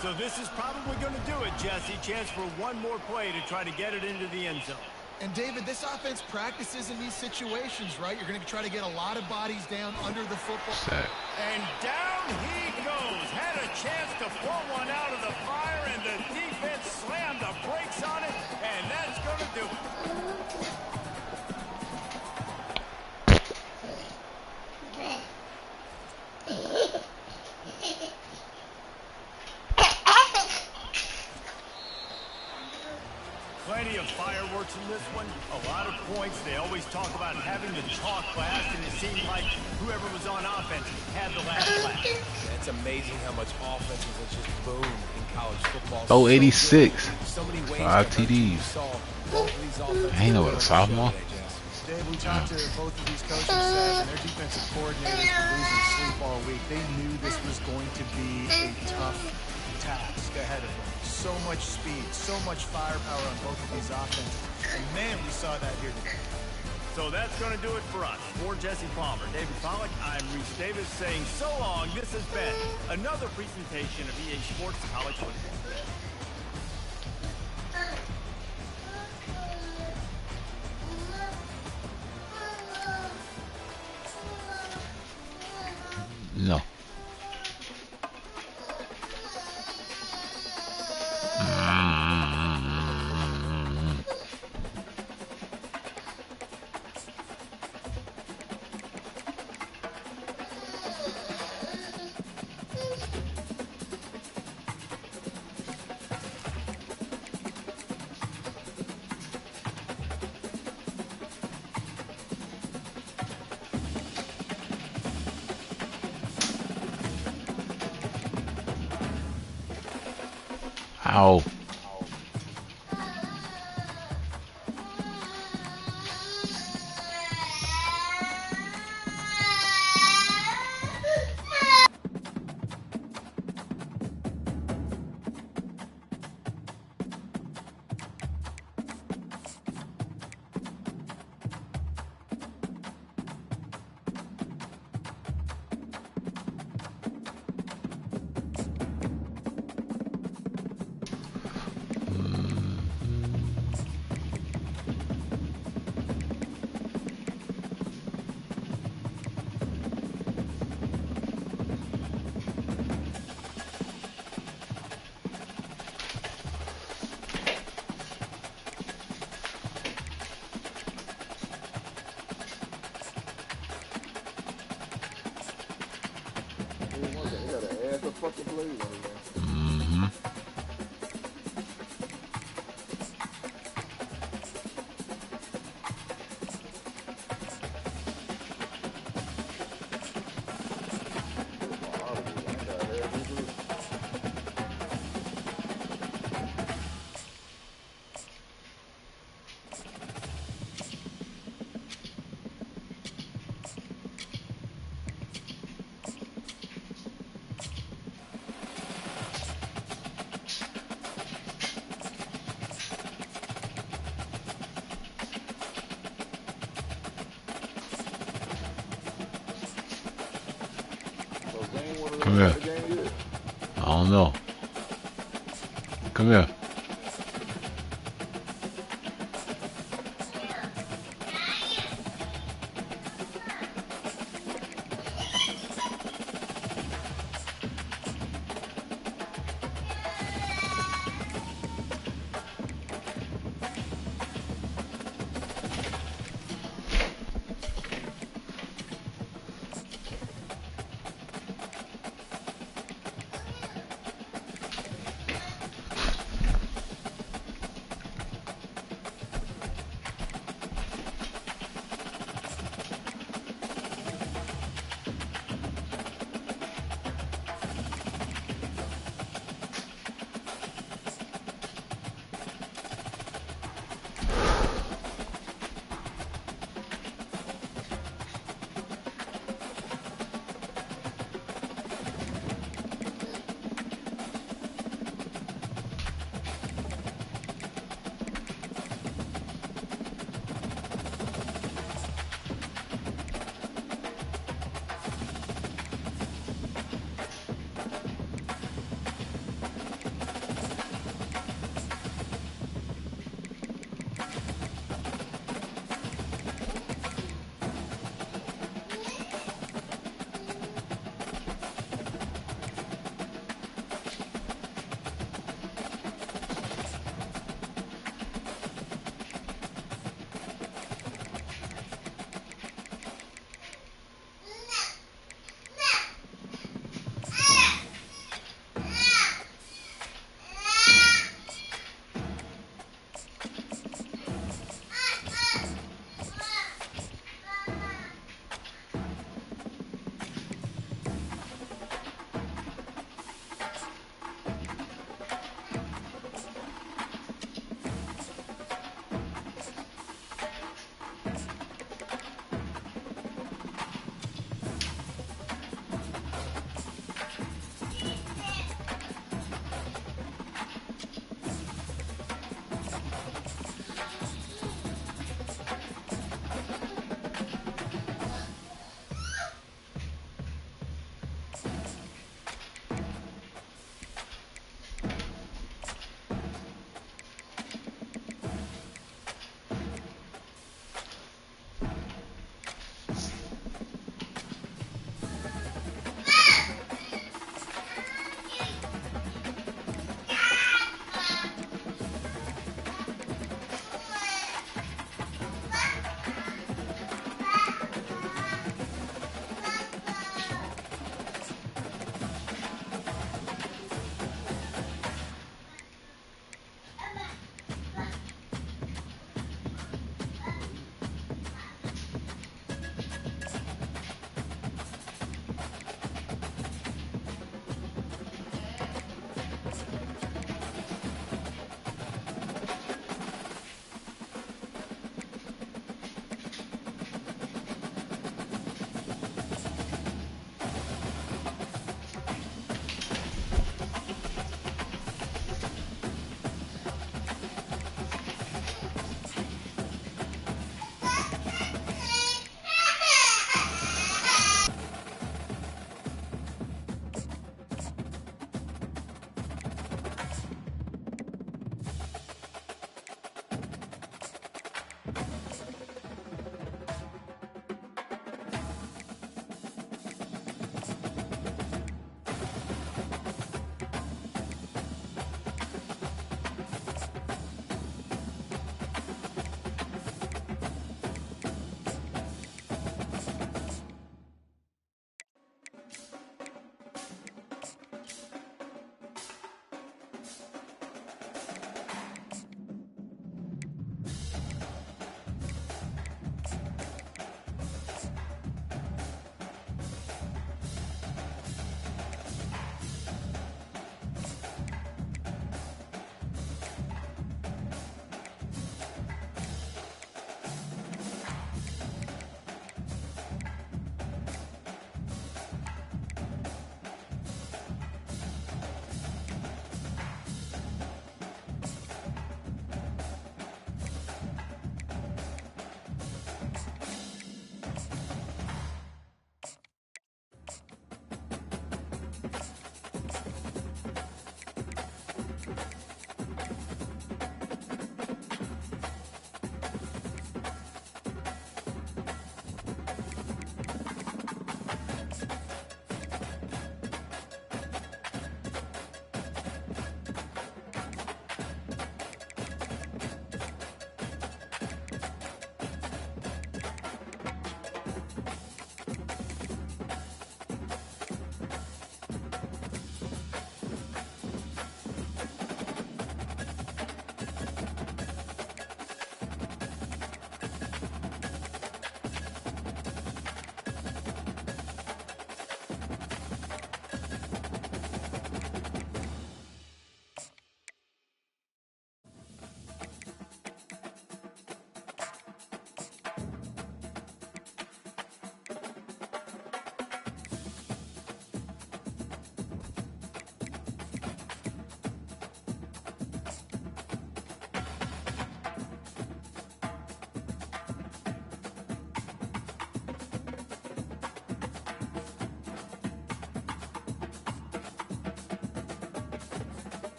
So this is probably going to do it, Jesse. Chance for one more play to try to get it into the end zone. And, David, this offense practices in these situations, right? You're going to try to get a lot of bodies down under the football. And down he goes. Had a chance to pull one out of the fire, and the defense slammed the brakes on it, and that's going to do it. Plenty of fireworks in this one. A lot of points. They always talk about having the talk last, and it seemed like whoever was on offense had the last laugh. It's amazing how much offenses have just boomed in college football. Oh, 86. So many ways 5 TDs. I ain't know what a sophomore. Dave, we talked to both of these coaching staff and their defensive coordinators losing sleep all week. They knew this was going to be a tough task ahead of them. So much speed, so much firepower on both of these offenses. And man, we saw that here today. So that's going to do it for us. For Jesse Palmer, David Pollack, I'm Reese Davis saying so long. This has been another presentation of EA Sports College Football. No. Ow. Come here. I don't know. Come here.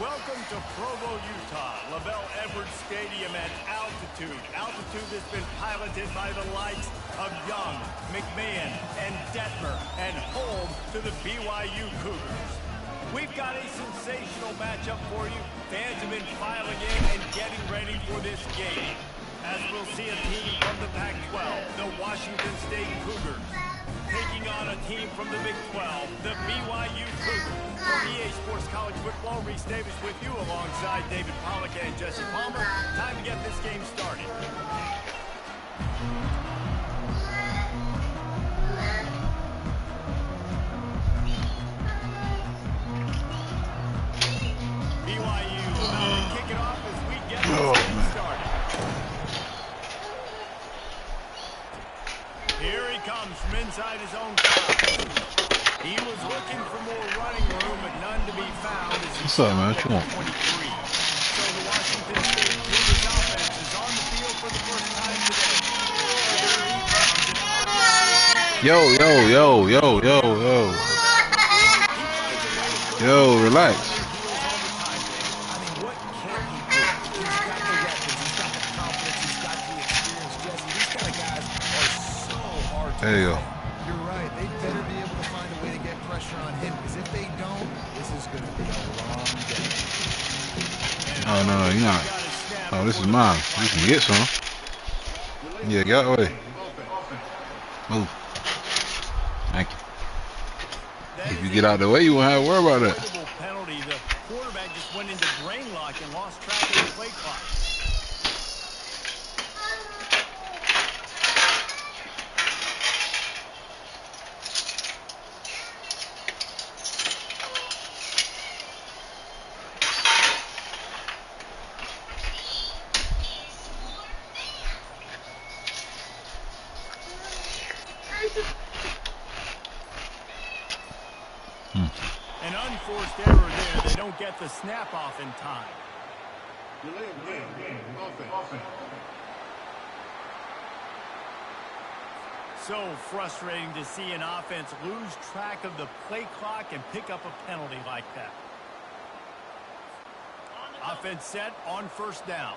Welcome to Provo, Utah, LaBelle Edwards Stadium at altitude. Altitude that's been piloted by the likes of Young, McMahon, and Detmer, and home to the BYU Cougars. We've got a sensational matchup for you. Fans have been filing in and getting ready for this game. As we'll see a team from the Pac-12, the Washington State Cougars, taking on a team from the Big 12, the BYU Cougars. For EA Sports College Football, Reese Davis with you alongside David Pollack and Jesse Palmer. Time to get this game started. BYU about to kick it off as we get this game started. Here he comes from inside his own five. He was looking for more running room, but none to be found. What's up, man? What you want? 23. So the Washington State Cougars offense is on the field for the first time today. Yo, relax. I mean, what can he do? He's got the weapons, he's got the confidence, he's got the experience, Jesse. These kind of guys are so hard to There you go. defend. You're right. They better be able to find a way to get pressure on him, because if they don't, this is going to be a long day. Oh, no, you're not. Oh, this is mine. You can get some. Yeah, get away. Move. Thank you. If you get out the way, you won't have to worry about that. Penalty. The quarterback just went into drain lock and lost track of the play clock. An unforced error there. They don't get the snap off in time. So frustrating to see an offense lose track of the play clock and pick up a penalty like that. Offense set on first down.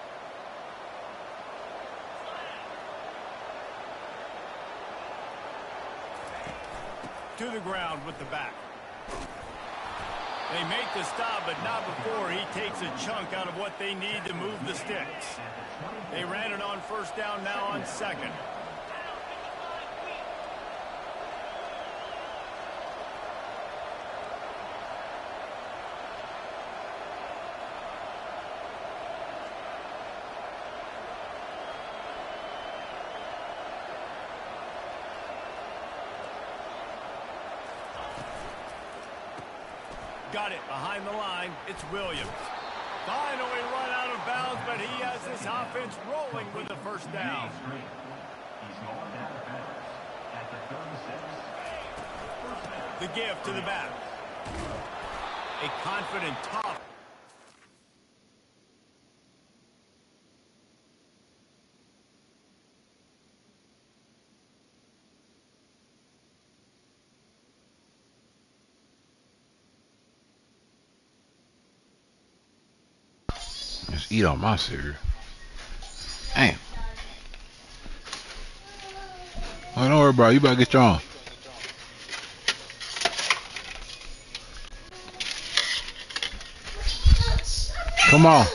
To the ground with the back. They make the stop, but not before he takes a chunk out of what they need to move the sticks. They ran it on first down, now on second. Got it behind the line. It's Williams. Finally run out of bounds, but he has this offense rolling with the first down. The give to the back. A confident top. Just eat on my cereal. Damn. Oh, don't worry about it. You better get your own. Come on.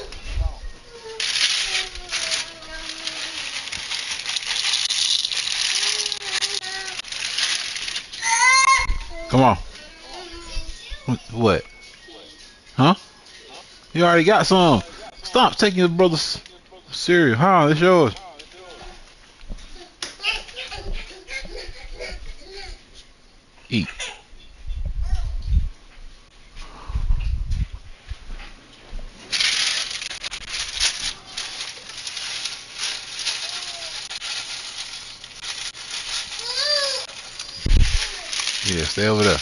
Come on. What? Huh? You already got some. Stop taking your brother's cereal. Huh? It's yours. Eat. Yeah, stay over there.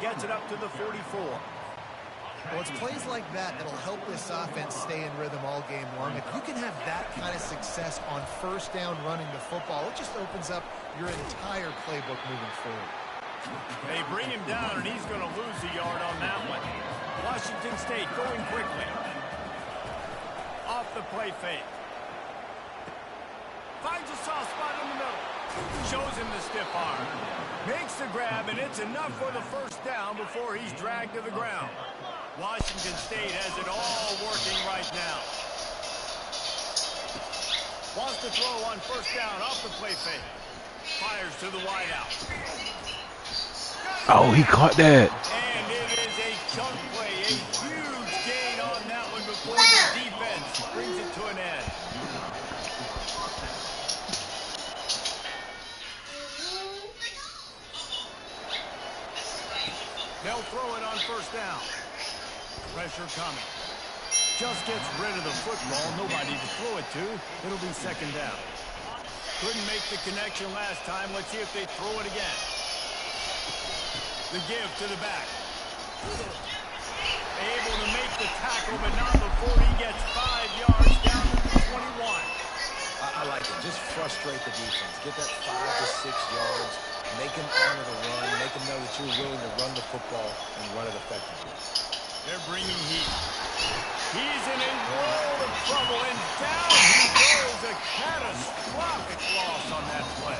Gets it up to the 44. Well, it's plays like that that'll help this offense stay in rhythm all game long. If you can have that kind of success on first down running the football, it just opens up your entire playbook moving forward. They bring him down, and he's going to lose a yard on that one. Washington State going quickly. Off the play fake. Finds a soft spot in the middle. Shows him the stiff arm. Makes the grab, and it's enough for the first down before he's dragged to the ground. Washington State has it all working right now. Wants to throw on first down off the play fake. Fires to the wideout. Oh, he caught that. And it is a chunk play, a huge gain on that one before the defense brings it to an end. They'll throw it on first down. Pressure coming. Just gets rid of the football. Nobody to throw it to. It'll be second down. Couldn't make the connection last time. Let's see if they throw it again. The give to the back. Able to make the tackle, but not before he gets 5 yards down to the 21. I like it. Just frustrate the defense. Get that 5 to 6 yards. Make them honor the run. Make them know that you're willing to run the football and run it effectively. They're bringing heat. He's in a world of trouble, and down he goes. A catastrophic loss on that play.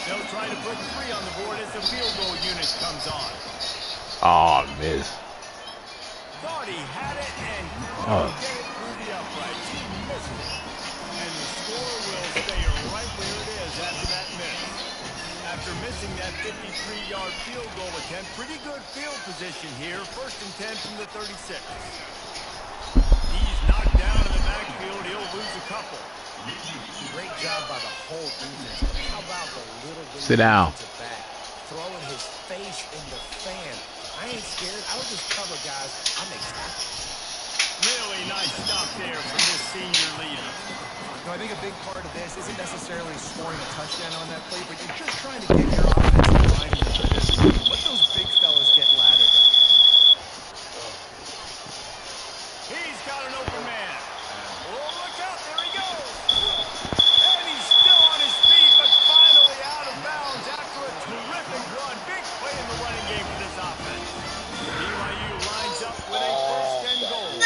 They'll try to put 3 on the board as the field goal unit comes on. Oh, miss. Thought he had it and couldn't get it through the uprights. He missed it. And the score will stay right where it is after that miss. After missing that 53-yard field goal attempt, pretty good field position here. 1st and 10 from the 36. He's knocked down in the backfield. He'll lose a couple. Great job by the whole defense. But how about the little Sit down. back, throwing his face in the fan? I ain't scared. I don't just cover guys. I make tackles. Really nice stop there from this senior leader. No, I think a big part of this isn't necessarily scoring a touchdown on that play, but you're just trying to get your offensive line in position. Let those big fellas get lathered up. He's got an open man. Oh, look out. There he goes. And he's still on his feet, but finally out of bounds after a terrific run. Big play in the running game for this offense. BYU lines up with a 1st and goal.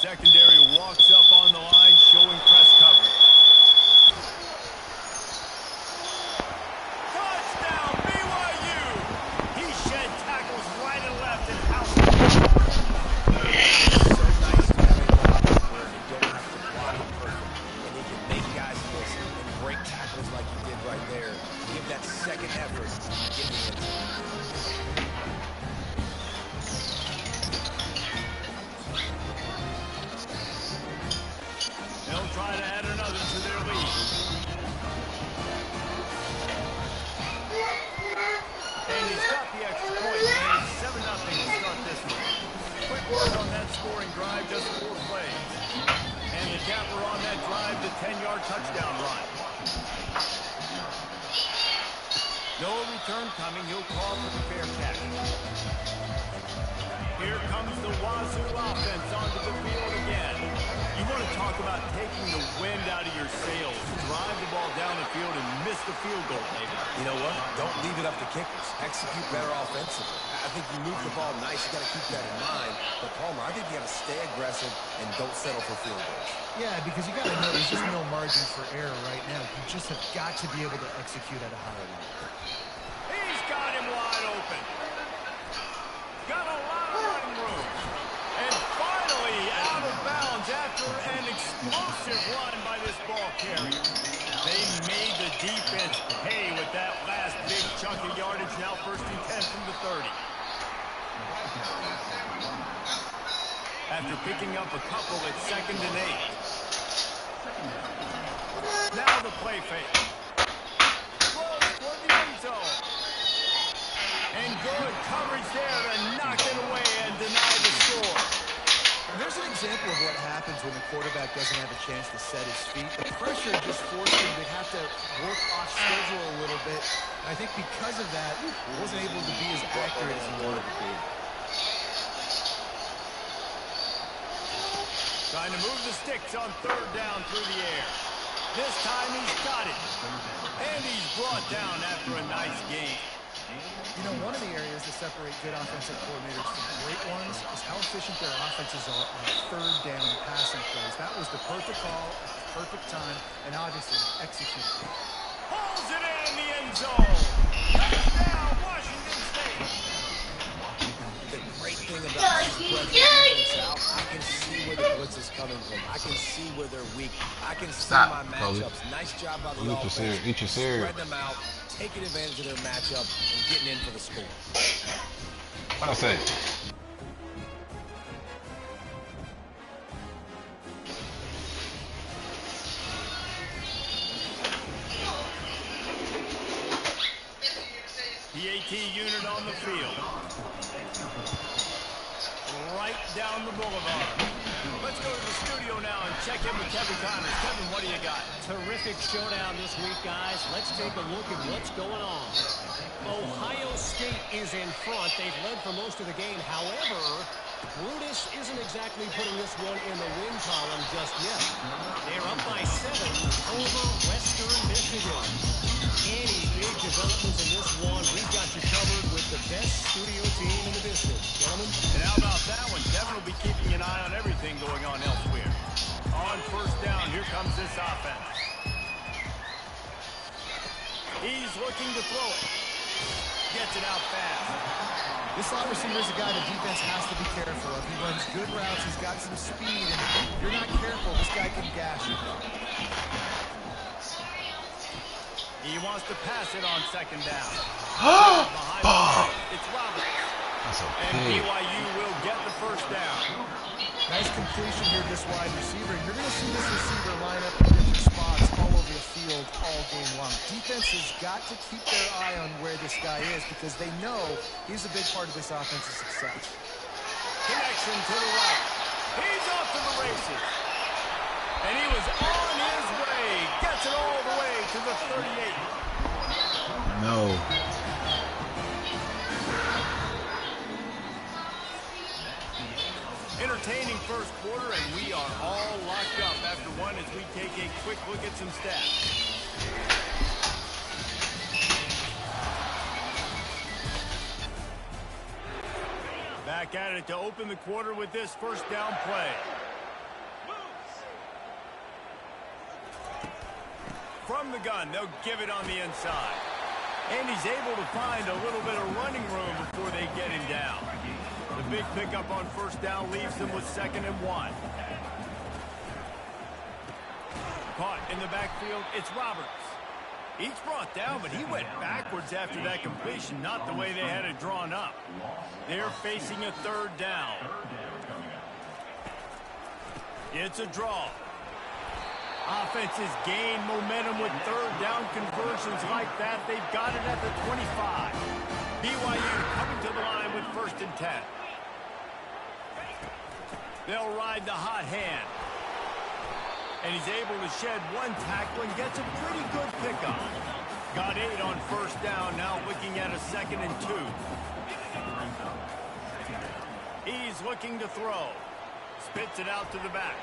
Secondary walks up on the line, showing press coverage. Touchdown, BYU! He shed tackles right and left and out. It's so nice to have a block where you don't have to block him perfect. And he can make guys miss and break tackles like he did right there. Give that second effort and get the end zone. They'll try to add another to their lead. And he's got the extra point, man. It's 7-0 to start this one. Quick word on that scoring drive, just 4 plays. And the capper on that drive, the 10-yard touchdown run. No return coming. He'll call for the fair catch. Here comes the Wazoo offense onto the field again. You want to talk about taking the wind out of your sails. Drive the ball down the field and miss the field goal, maybe. You know what? Don't leave it up to kickers. Execute better offensively. I think you move the ball nice. You got to keep that in mind. But Palmer, I think you got to stay aggressive and don't settle for field goals. Yeah, because you got to know there's just no margin for error right now. You just have got to be able to execute at a higher level. He's got him wide open. Got a lot of running room. And finally out of bounds after an explosive run by this ball carrier. They made the defense pay with that last big chunk of yardage. Now 1st and 10 from the 30. After picking up a couple at 2nd and 8. Now the play fake. Throws toward the end zone. And good coverage there to knock it away and deny the score. And there's an example of what happens when the quarterback doesn't have a chance to set his feet. The pressure just forced him to have to work off schedule a little bit. I think because of that, he wasn't able to be as accurate as he wanted to be. Trying to move the sticks on third down through the air. This time he's got it. And he's brought down after a nice game. You know, one of the areas that separate good offensive coordinators from great ones is how efficient their offenses are on third down passing plays. That was the perfect call, perfect time, and obviously executed. Pulls it in the end zone. Touchdown, Washington State. The great thing about defense out, I can see where the blitz is coming from. I can see where they're weak. I can see my matchups. Nice job by the offense. Eat your cereal. Spread them out, taking advantage of their matchup, and getting in for the score. What I say? The AT unit on the field. Right down the boulevard. Let's go to the studio now and check in with Kevin Connors. Kevin, what do you got? Terrific showdown this week, guys. Let's take a look at what's going on. Ohio State is in front. They've led for most of the game. However, Brutus isn't exactly putting this one in the win column just yet. They're up by 7 over Western Michigan. Any big developments in this one, we've got you covered with the best studio team in the business. Gentlemen. And how about that one? Kevin will be keeping an eye on everything going on elsewhere. On first down, here comes this offense. He's looking to throw it. Gets it out fast. This slot receiver is a guy the defense has to be careful of. He runs good routes. He's got some speed. And if you're not careful, this guy can gash you. He wants to pass it on second down. It's Roberts. That's a And pig. BYU will get the first down. Nice completion here, this wide receiver. You're going to see this receiver line up in different spots all over the field all game long. Defense has got to keep their eye on where this guy is because they know he's a big part of this offense's success. Connection to the right. He's off to the races. And he was on his way. Gets it all the way to the 38. No. Entertaining first quarter, and we are all locked up after one as we take a quick look at some stats. Back at it to open the quarter with this first down play. From the gun, they'll give it on the inside. And he's able to find a little bit of running room before they get him down. The big pickup on first down leaves them with 2nd and 1. Caught in the backfield, it's Roberts. He's brought down, but he went backwards after that completion, not the way they had it drawn up. They're facing a 3rd down. It's a draw. Offenses gain momentum with 3rd down conversions like that. They've got it at the 25. BYU coming to the line with 1st and 10. They'll ride the hot hand. And he's able to shed one tackle and gets a pretty good pickup. Got 8 on first down, now looking at a 2nd and 2. He's looking to throw. Spits it out to the back.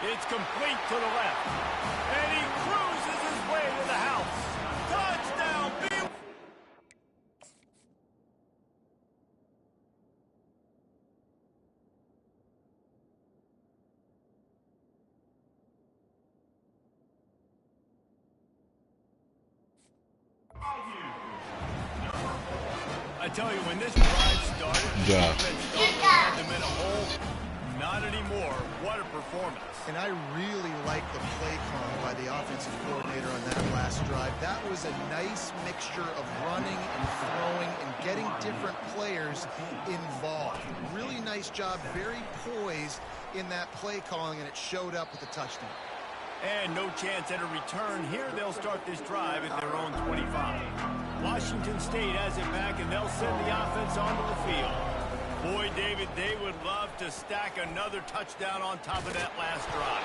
It's complete to the left. And he cruises his way to the house. Touchdown, BYU! I tell you, when this drive started, the defense thought they had them in a hole. Not anymore. What a performance. And I really like the play call by the offensive coordinator on that last drive. That was a nice mixture of running and throwing and getting different players involved. Really nice job, very poised in that play calling, and it showed up with a touchdown. And no chance at a return. Here they'll start this drive at their own 25. Washington State has it back, and they'll send the offense onto the field. Boy, David, they would love to stack another touchdown on top of that last drive.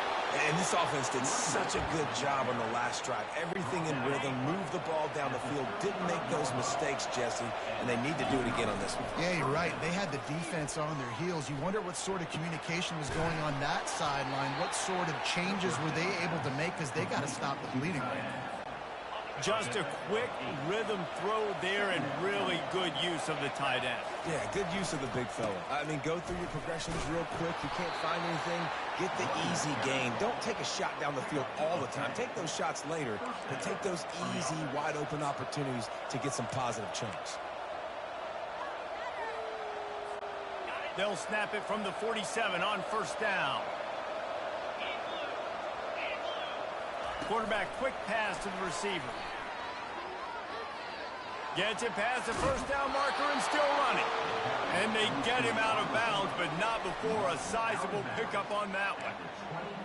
And this offense did such a good job on the last drive. Everything in rhythm, moved the ball down the field, didn't make those mistakes, Jesse, and they need to do it again on this one. Yeah, you're right. They had the defense on their heels. You wonder what sort of communication was going on that sideline. What sort of changes were they able to make, because they got to stop the bleeding right now. Just a quick rhythm throw there and really good use of the tight end. Yeah, good use of the big fella. I mean, go through your progressions real quick. You can't find anything, get the easy gain. Don't take a shot down the field all the time. Take those shots later, but take those easy, wide-open opportunities to get some positive chunks. They'll snap it from the 47 on first down. Quarterback quick pass to the receiver. Gets it past the first down marker and still running. And they get him out of bounds, but not before a sizable pickup on that one.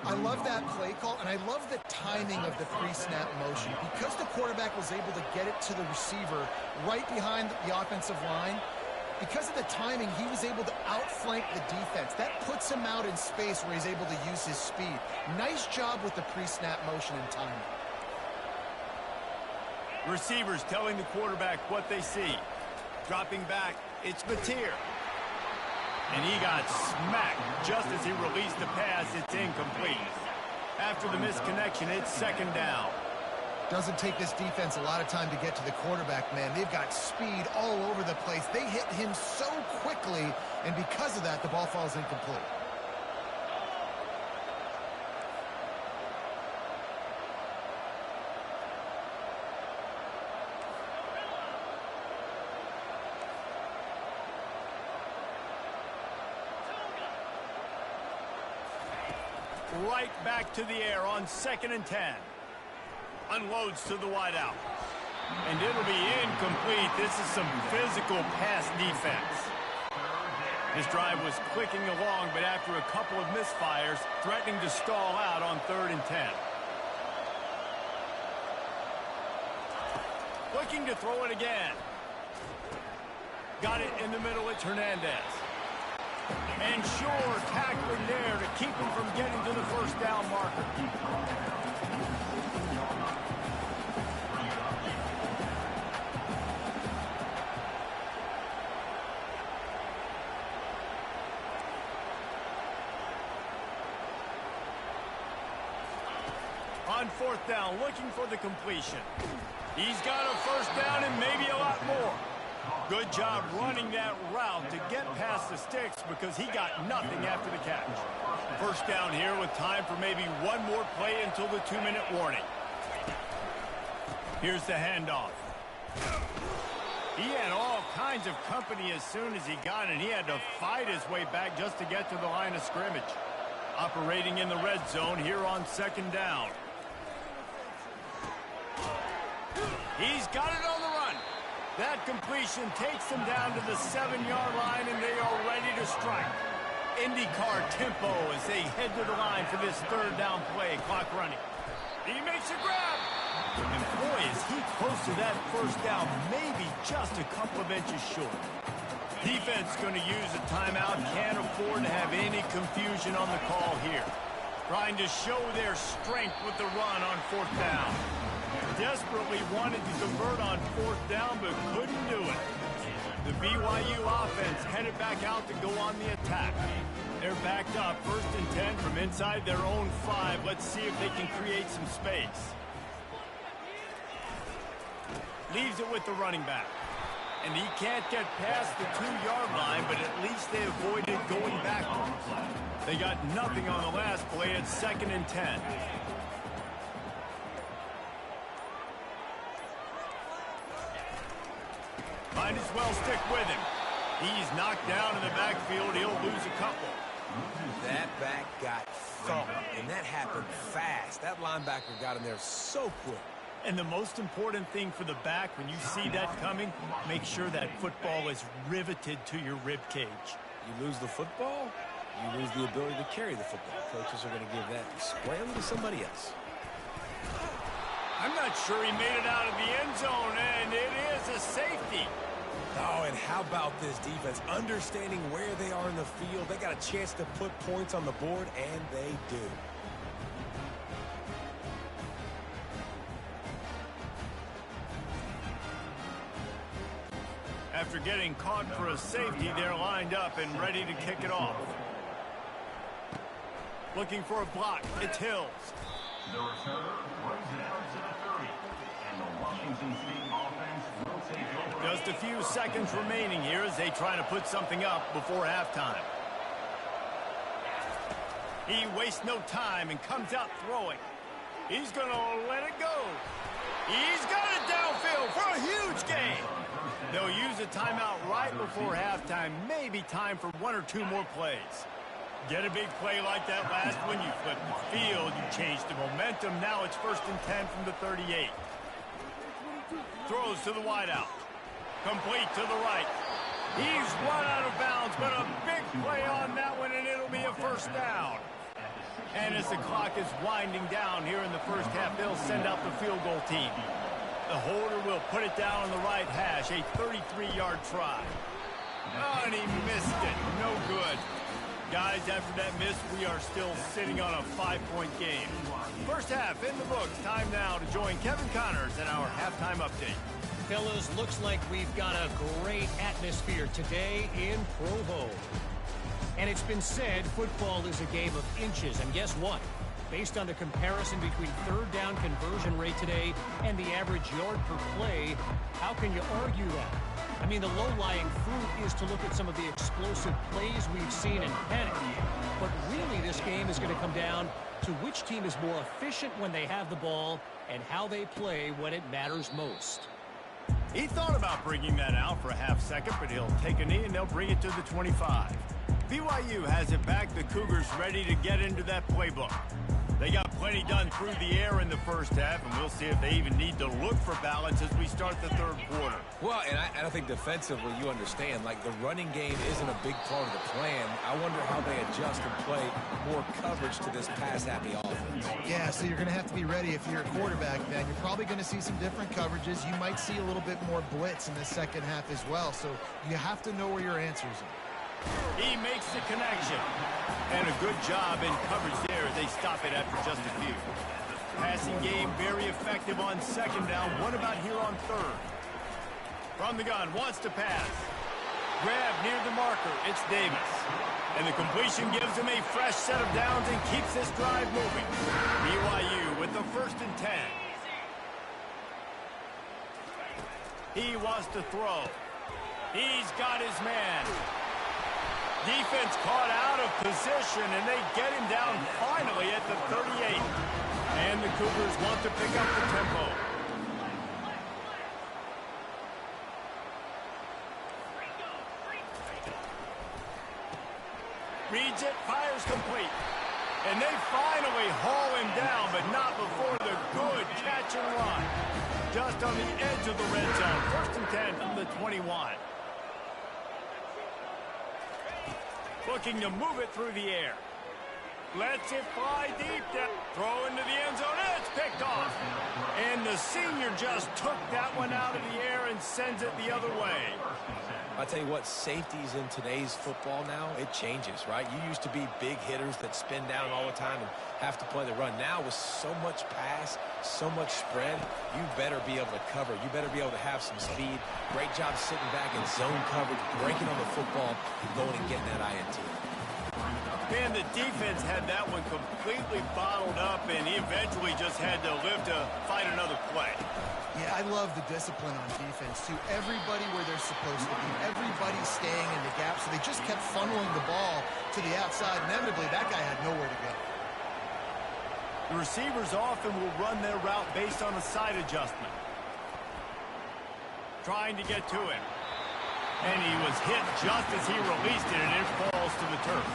I love that play call, and I love the timing of the pre-snap motion. Because the quarterback was able to get it to the receiver right behind the offensive line, because of the timing, he was able to outflank the defense. That puts him out in space where he's able to use his speed. Nice job with the pre-snap motion and timing. Receivers telling the quarterback what they see. Dropping back, it's Mateer. And he got smacked just as he released the pass. It's incomplete. After the misconnection, it's second down. Doesn't take this defense a lot of time to get to the quarterback, man. They've got speed all over the place. They hit him so quickly, and because of that, the ball falls incomplete. Right back to the air on 2nd and 10. Unloads to the wideout. And it'll be incomplete. This is some physical pass defense. This drive was clicking along, but after a couple of misfires, threatening to stall out on 3rd and 10. Looking to throw it again. Got it in the middle. It's Hernandez. And sure, tackling there to keep him from getting to the first down marker. On 4th down, looking for the completion. He's got a first down and maybe a lot more. Good job running that route to get past the sticks because he got nothing after the catch. First down here with time for maybe one more play until the 2-minute warning. Here's the handoff. He had all kinds of company as soon as he got it. He had to fight his way back just to get to the line of scrimmage. Operating in the red zone here on 2nd down. He's got it on the run. That completion takes them down to the 7-yard line, and they are ready to strike. IndyCar tempo as they head to the line for this 3rd down play. Clock running. He makes a grab. And boy, is he close to that first down, maybe just a couple of inches short. Defense going to use a timeout. Can't afford to have any confusion on the call here. Trying to show their strength with the run on 4th down. Desperately wanted to convert on 4th down, but couldn't do it. The BYU offense headed back out to go on the attack. They're backed up 1st and 10 from inside their own 5. Let's see if they can create some space. Leaves it with the running back. And he can't get past the 2-yard line, but at least they avoided going backwards. They got nothing on the last play at 2nd and 10. Might as well stick with him. He's knocked down in the backfield. He'll lose a couple. That back got thumped, and that happened fast. That linebacker got in there so quick. And the most important thing for the back, when you see that coming, make sure that football is riveted to your rib cage. You lose the football, you lose the ability to carry the football. Coaches are going to give that squarely to somebody else. I'm not sure he made it out of the end zone, and it is a safety. Oh, and how about this defense? Understanding where they are in the field. They got a chance to put points on the board, and they do. After getting caught for a safety, they're lined up and ready to kick it off. Looking for a block. It's Hills. The returner runs it out to the 30. And the Washington State offense will take over. Just a few seconds remaining here as they try to put something up before halftime. He wastes no time and comes out throwing. He's going to let it go. He's got it downfield for a huge gain. They'll use a timeout right before halftime. Maybe time for 1 or 2 more plays. Get a big play like that last one. You flip the field. You change the momentum. Now it's 1st and 10 from the 38. Throws to the wideout. Complete to the right. He's run out of bounds, but a big play on that one, and it'll be a 1st down. And as the clock is winding down here in the 1st half, they'll send out the field goal team. The holder will put it down on the right hash, a 33-yard try. Oh, and he missed it. No good. Guys, after that miss, we are still sitting on a 5-point game. 1st half in the books. Time now to join Kevin Connors in our halftime update. Fellas, looks like we've got a great atmosphere today in Provo. And it's been said football is a game of inches. And guess what? Based on the comparison between 3rd down conversion rate today and the average yard per play, how can you argue that? I mean, the low-lying fruit is to look at some of the explosive plays we've seen and panic. But really, this game is going to come down to which team is more efficient when they have the ball and how they play when it matters most. He thought about bringing that out for a half second, but he'll take a knee and they'll bring it to the 25. BYU has it back. The Cougars ready to get into that playbook. They got plenty done through the air in the 1st half, and we'll see if they even need to look for balance as we start the 3rd quarter. Well, and I think defensively, you understand, like the running game isn't a big part of the plan. I wonder how they adjust and play more coverage to this pass-happy offense. Yeah, so you're going to have to be ready if you're a quarterback, man. You're probably going to see some different coverages. You might see a little bit more blitz in the 2nd half as well, so you have to know where your answers are. He makes the connection. And a good job in coverage there. They stop it after just a few. Passing game very effective on 2nd down. What about here on 3rd? From the gun, wants to pass. Grab near the marker. It's Davis. And the completion gives him a fresh set of downs and keeps this drive moving. BYU with the 1st and 10. He wants to throw. He's got his man. Defense caught out of position, and they get him down finally at the 38. And the Cougars want to pick up the tempo. Reads it, fires complete. And they finally haul him down, but not before the good catch and run. Just on the edge of the red zone. 1st and 10 from the 21. Looking to move it through the air. Lets it fly deep. Throw into the end zone. It's picked off. And the senior just took that one out of the air and sends it the other way. I tell you what, safeties in today's football now, it changes, right? You used to be big hitters that spin down all the time and have to play the run. Now with so much pass, so much spread, you better be able to cover. You better be able to have some speed. Great job sitting back in zone coverage, breaking on the football, and going and getting that INT. Man, the defense had that one completely bottled up, and he eventually just had to live to fight another play. Yeah, I love the discipline on defense, too. Everybody where they're supposed to be. Everybody staying in the gap, so they just kept funneling the ball to the outside. Inevitably, that guy had nowhere to go. The receivers often will run their route based on a side adjustment. Trying to get to him. And he was hit just as he released it, and it falls to the turf.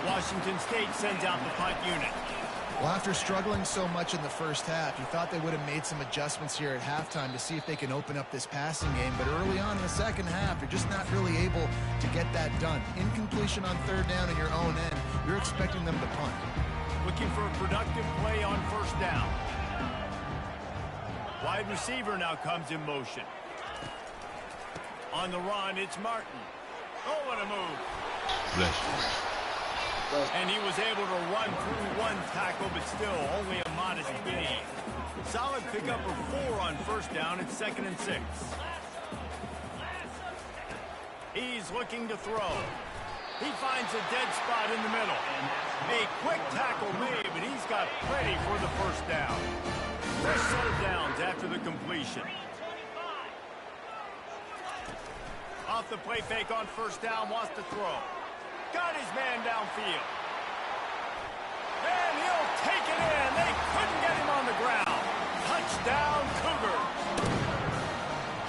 Washington State sends out the punt unit. Well, after struggling so much in the 1st half, you thought they would have made some adjustments here at halftime to see if they can open up this passing game. But early on in the 2nd half, you're just not really able to get that done. Incompletion on 3rd down in your own end, you're expecting them to punt. Looking for a productive play on 1st down. Wide receiver now comes in motion. On the run, it's Martin. Oh, what a move. Bless. And he was able to run through one tackle, but still only a modest gain. Solid pickup of 4 on first down. It's 2nd and 6. He's looking to throw. He finds a dead spot in the middle. A quick tackle made, but he's got plenty for the first down. Fresh set of downs after the completion. Off the play fake on first down, wants to throw. Got his man downfield. And he'll take it in. They couldn't get him on the ground. Touchdown, Cougars.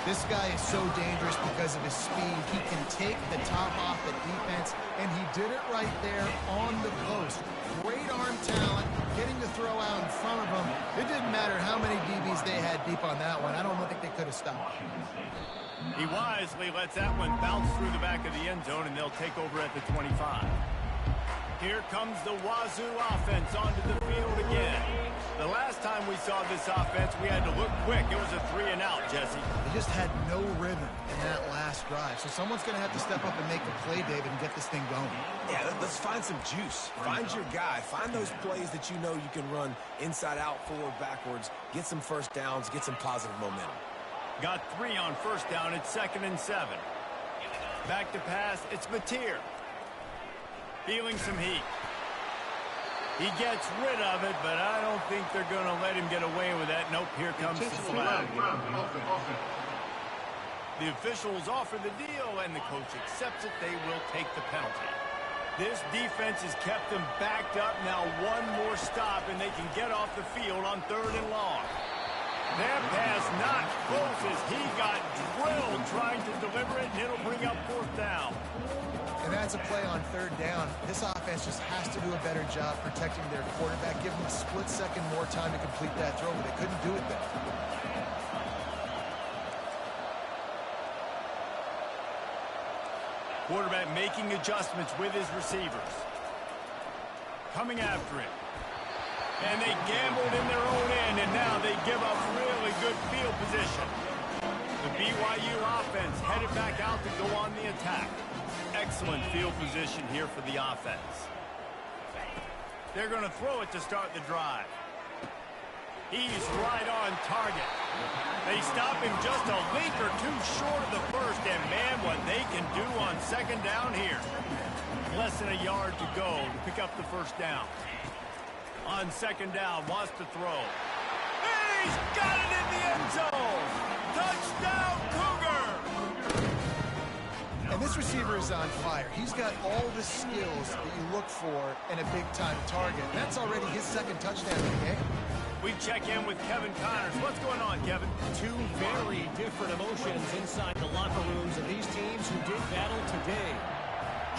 This guy is so dangerous because of his speed. He can take the top off the defense, and he did it right there on the post. Great arm talent, getting the throw out in front of him. It didn't matter how many DBs they had deep on that one. I don't think they could have stopped. He wisely lets that one bounce through the back of the end zone, and they'll take over at the 25. Here comes the Wazoo offense onto the field again. The last time we saw this offense, we had to look quick. It was a 3-and-out, Jesse. They just had no rhythm in that last drive. So someone's going to have to step up and make a play, David, and get this thing going. Yeah, let's find some juice. Find your guy. Find those plays that you know you can run inside out, forward, backwards. Get some first downs. Get some positive momentum. Got 3 on first down. It's 2nd and 7. Back to pass. It's Mateer. Feeling some heat. He gets rid of it, but I don't think they're going to let him get away with that. Nope, here comes the flag. The officials offer the deal, and the coach accepts it. They will take the penalty. This defense has kept them backed up. Now one more stop, and they can get off the field on 3rd and long. That pass not close as he got drilled trying to deliver it, and it'll bring up 4th down. And that's a play on 3rd down. This offense just has to do a better job protecting their quarterback. Give them a split second more time to complete that throw, but they couldn't do it there. Quarterback making adjustments with his receivers. Coming after it. And they gambled in their own end, and now they give up really good field position. The BYU offense headed back out to go on the attack. Excellent field position here for the offense. They're going to throw it to start the drive. He's right on target. They stop him just a link or two short of the first, and man, what they can do on 2nd down here. Less than a yard to go to pick up the first down. On 2nd down, wants to throw. He's got it in the end zone. Touchdown, Cougar! And this receiver is on fire. He's got all the skills that you look for in a big-time target. That's already his 2nd touchdown of the game. We check in with Kevin Connors. What's going on, Kevin? 2 very different emotions inside the locker rooms of these teams who did battle today.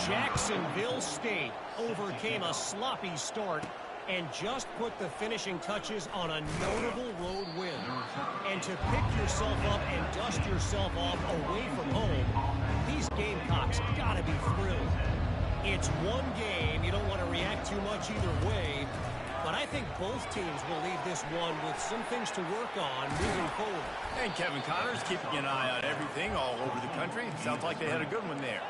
Jacksonville State overcame a sloppy start and just put the finishing touches on a notable road win. And to pick yourself up and dust yourself off away from home, these Gamecocks gotta be thrilled. It's one game. You don't want to react too much either way. But I think both teams will leave this one with some things to work on moving forward. And Kevin Connors keeping an eye on everything all over the country. Sounds like they had a good one there.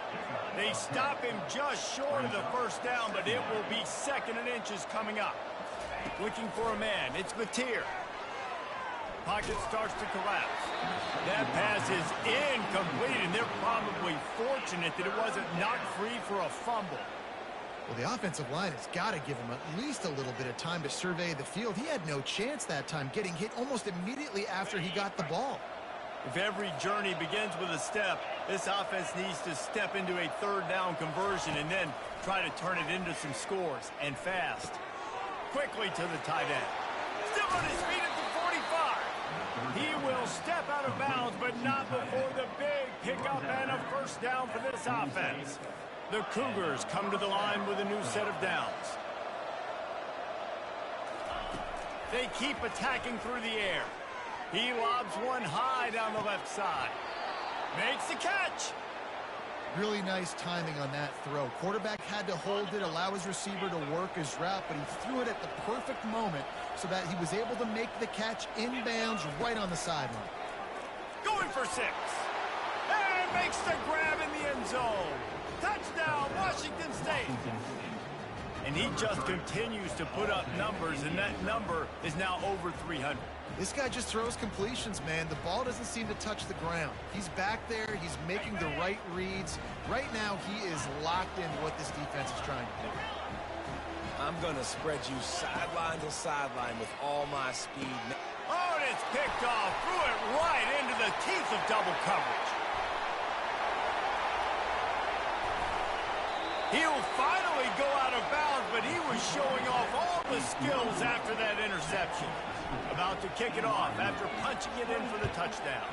They stop him just short of the first down, but it will be 2nd and inches coming up. Looking for a man. It's Mateer. Pocket starts to collapse. That pass is incomplete, and they're probably fortunate that it wasn't knocked free for a fumble. Well, the offensive line has got to give him at least a little bit of time to survey the field. He had no chance that time, getting hit almost immediately after he got the ball. If every journey begins with a step, this offense needs to step into a 3rd down conversion and then try to turn it into some scores, and fast. Quickly to the tight end. Still on his feet at the 45. He will step out of bounds, but not before the big pickup and a first down for this offense. The Cougars come to the line with a new set of downs. They keep attacking through the air. He lobs one high down the left side. Makes the catch. Really nice timing on that throw. Quarterback had to hold it, allow his receiver to work his route, but he threw it at the perfect moment so that he was able to make the catch inbounds right on the sideline. Going for 6. And and makes the grab in the end zone. Touchdown, Washington State. And he just continues to put up numbers, and that number is now over 300. This guy just throws completions, man. The ball doesn't seem to touch the ground. He's back there. He's making the right reads. Right now, he is locked into what this defense is trying to do. I'm going to spread you sideline to sideline with all my speed. Oh, and it's picked off. Threw it right into the teeth of double coverage. He'll finally go out of bounds, but he was showing off all the skills after that interception. About to kick it off after punching it in for the touchdown.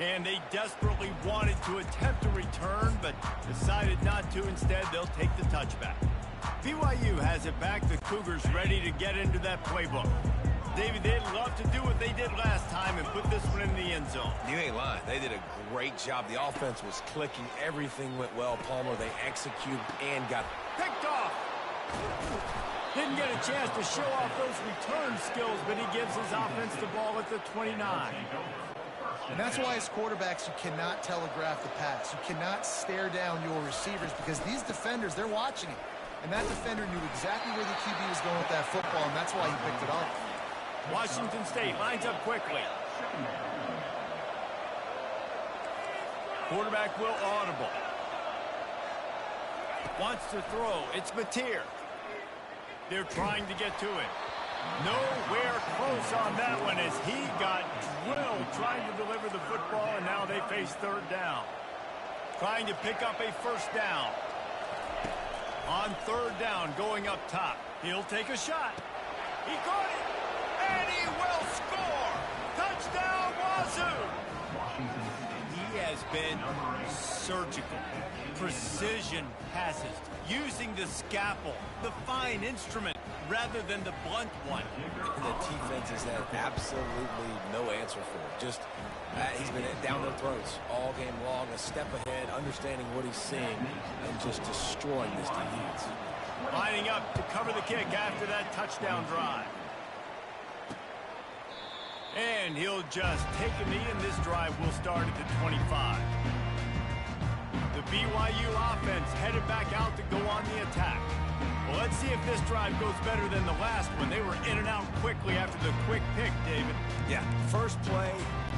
And they desperately wanted to attempt a return, but decided not to. Instead, they'll take the touchback. BYU has it back. The Cougars ready to get into that playbook. David, they'd love to do what they did last time and put this one in the end zone. You ain't lying. They did a great job. The offense was clicking. Everything went well. Palmer, they executed and got picked off. Didn't get a chance to show off those return skills, but he gives his offense the ball at the 29. And that's why as quarterbacks, you cannot telegraph the pass. You cannot stare down your receivers because these defenders, they're watching it. And that defender knew exactly where the QB was going with that football, and that's why he picked it off. Washington State lines up quickly. Quarterback will audible. Wants to throw. It's Mateer. They're trying to get to it. Nowhere close on that one as he got drilled trying to deliver the football, and now they face third down. Trying to pick up a first down. On third down, going up top. He'll take a shot. He caught it. And he will score! Touchdown, Wazoo! He has been surgical. Precision passes, using the scalpel, the fine instrument, rather than the blunt one. The defense has had absolutely no answer for it. Just, he's been down their throats all game long, a step ahead, understanding what he's seeing, and just destroying this defense. Lining up to cover the kick after that touchdown drive. And he'll just take a knee, and this drive will start at the 25. The BYU offense headed back out to go on the attack. Well, let's see if this drive goes better than the last one. They were in and out quickly after the quick pick, David. Yeah, first play,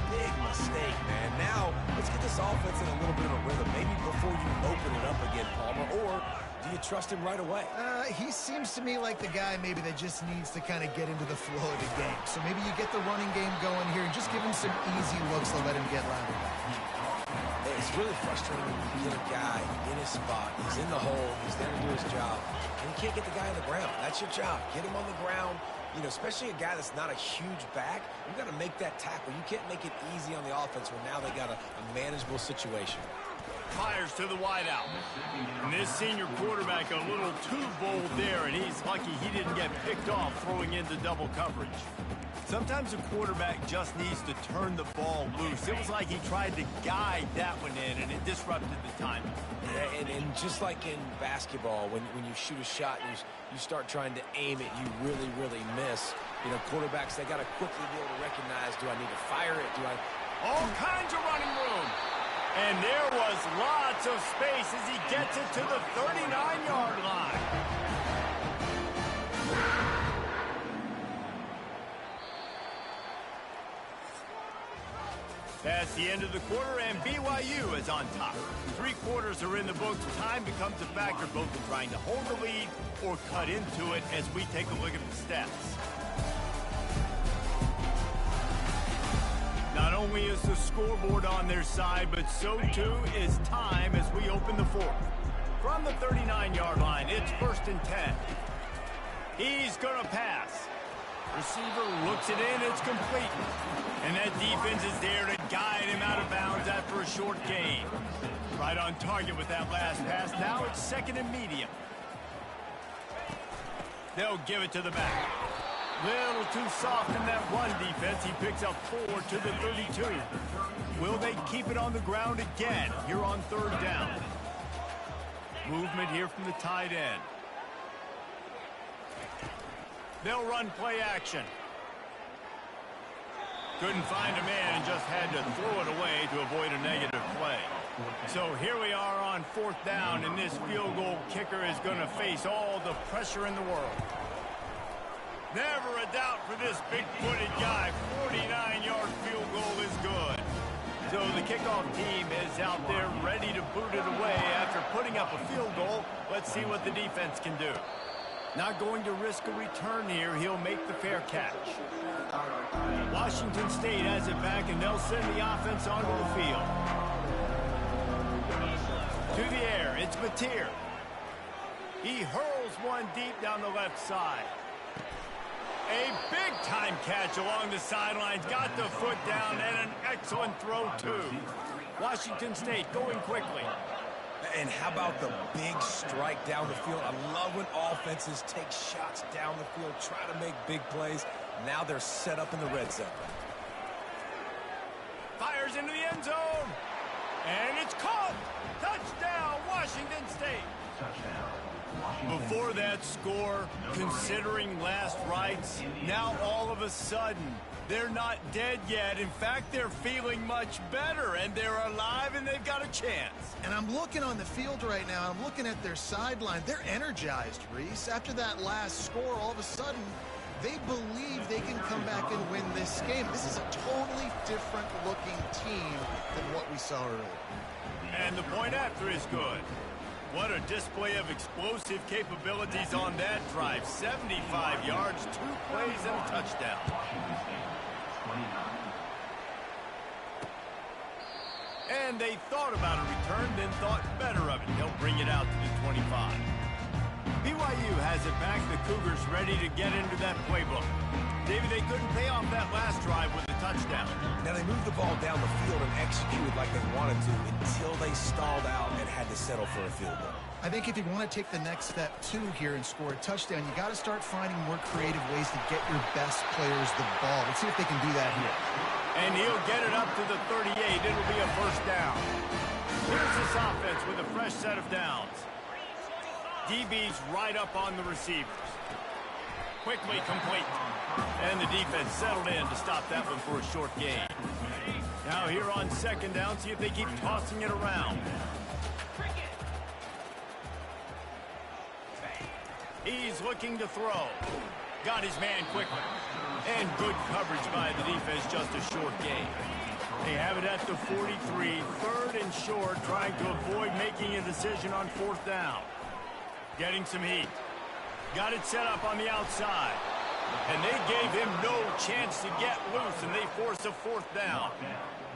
big mistake, man. Now, let's get this offense in a little bit of a rhythm. Maybe before you open it up again, Palmer, or do you trust him right away? He seems to me like the guy maybe that just needs to kind of get into the flow of the game. So maybe you get the running game going here and just give him some easy looks to let him get louder. It's really frustrating when you get a guy in his spot. He's in the hole. He's there to do his job. And you can't get the guy on the ground. That's your job. Get him on the ground. You know, especially a guy that's not a huge back. You've got to make that tackle. You can't make it easy on the offense when now they got a manageable situation. Fires to the wideout. And this senior quarterback a little too bold there, and he's lucky he didn't get picked off throwing into double coverage. Sometimes a quarterback just needs to turn the ball loose. It was like he tried to guide that one in, and it disrupted the timing. Yeah, and just like in basketball, when you shoot a shot and you start trying to aim it, you really, really miss. You know, quarterbacks, they got to quickly be able to recognize, do I need to fire it? All kinds of running room. And there was lots of space as he gets it to the 39-yard line. That's the end of the quarter, and BYU is on top. 3 quarters are in the books. Time becomes a factor both in trying to hold the lead or cut into it as we take a look at the stats. Not only is the scoreboard on their side, but so too is time as we open the fourth. From the 39-yard line, it's 1st and 10. He's going to pass. Receiver looks it in, it's complete. And that defense is there to guide him out of bounds after a short gain. Right on target with that last pass. Now it's 2nd and medium. They'll give it to the back. Little too soft in that run defense. He picks up 4 to the 32. Will they keep it on the ground again here on 3rd down? Movement here from the tight end. They'll run play action. Couldn't find a man and just had to throw it away to avoid a negative play. So here we are on 4th down, and this field goal kicker is going to face all the pressure in the world. Never a doubt for this big-footed guy. 49-yard field goal is good. So the kickoff team is out there ready to boot it away after putting up a field goal. Let's see what the defense can do. Not going to risk a return here. He'll make the fair catch. Washington State has it back, and they'll send the offense onto the field. To the air, it's Mateer. He hurls one deep down the left side. A big-time catch along the sidelines. Got the foot down, and an excellent throw, too. Washington State going quickly. And how about the big strike down the field? I love when offenses take shots down the field, try to make big plays. Now they're set up in the red zone. Fires into the end zone. And it's caught. Touchdown, Washington State. Before that score, considering last rites, now all of a sudden, they're not dead yet. In fact, they're feeling much better, and they're alive, and they've got a chance. And I'm looking on the field right now. I'm looking at their sideline. They're energized, Reese. After that last score, all of a sudden, they believe they can come back and win this game. This is a totally different-looking team than what we saw earlier. And the point after is good. What a display of explosive capabilities on that drive. 75 yards, 2 plays, and a touchdown. And they thought about a return, then thought better of it. They'll bring it out to the 25. BYU has it back. The Cougars ready to get into that playbook. Davey, they couldn't pay off that last drive with a touchdown. Now they moved the ball down the field and executed like they wanted to until they stalled out and had to settle for a field goal. I think if you want to take the next step, too, here and score a touchdown, you got to start finding more creative ways to get your best players the ball. Let's see if they can do that here. And he'll get it up to the 38. It'll be a first down. Here's this offense with a fresh set of downs. DB's right up on the receivers. Quickly complete. And the defense settled in to stop that one for a short gain. Now here on 2nd down, see if they keep tossing it around. He's looking to throw. Got his man quickly. And good coverage by the defense, just a short gain. They have it at the 43, 3rd and short, trying to avoid making a decision on 4th down. Getting some heat. Got it set up on the outside. And they gave him no chance to get loose, and they force a 4th down.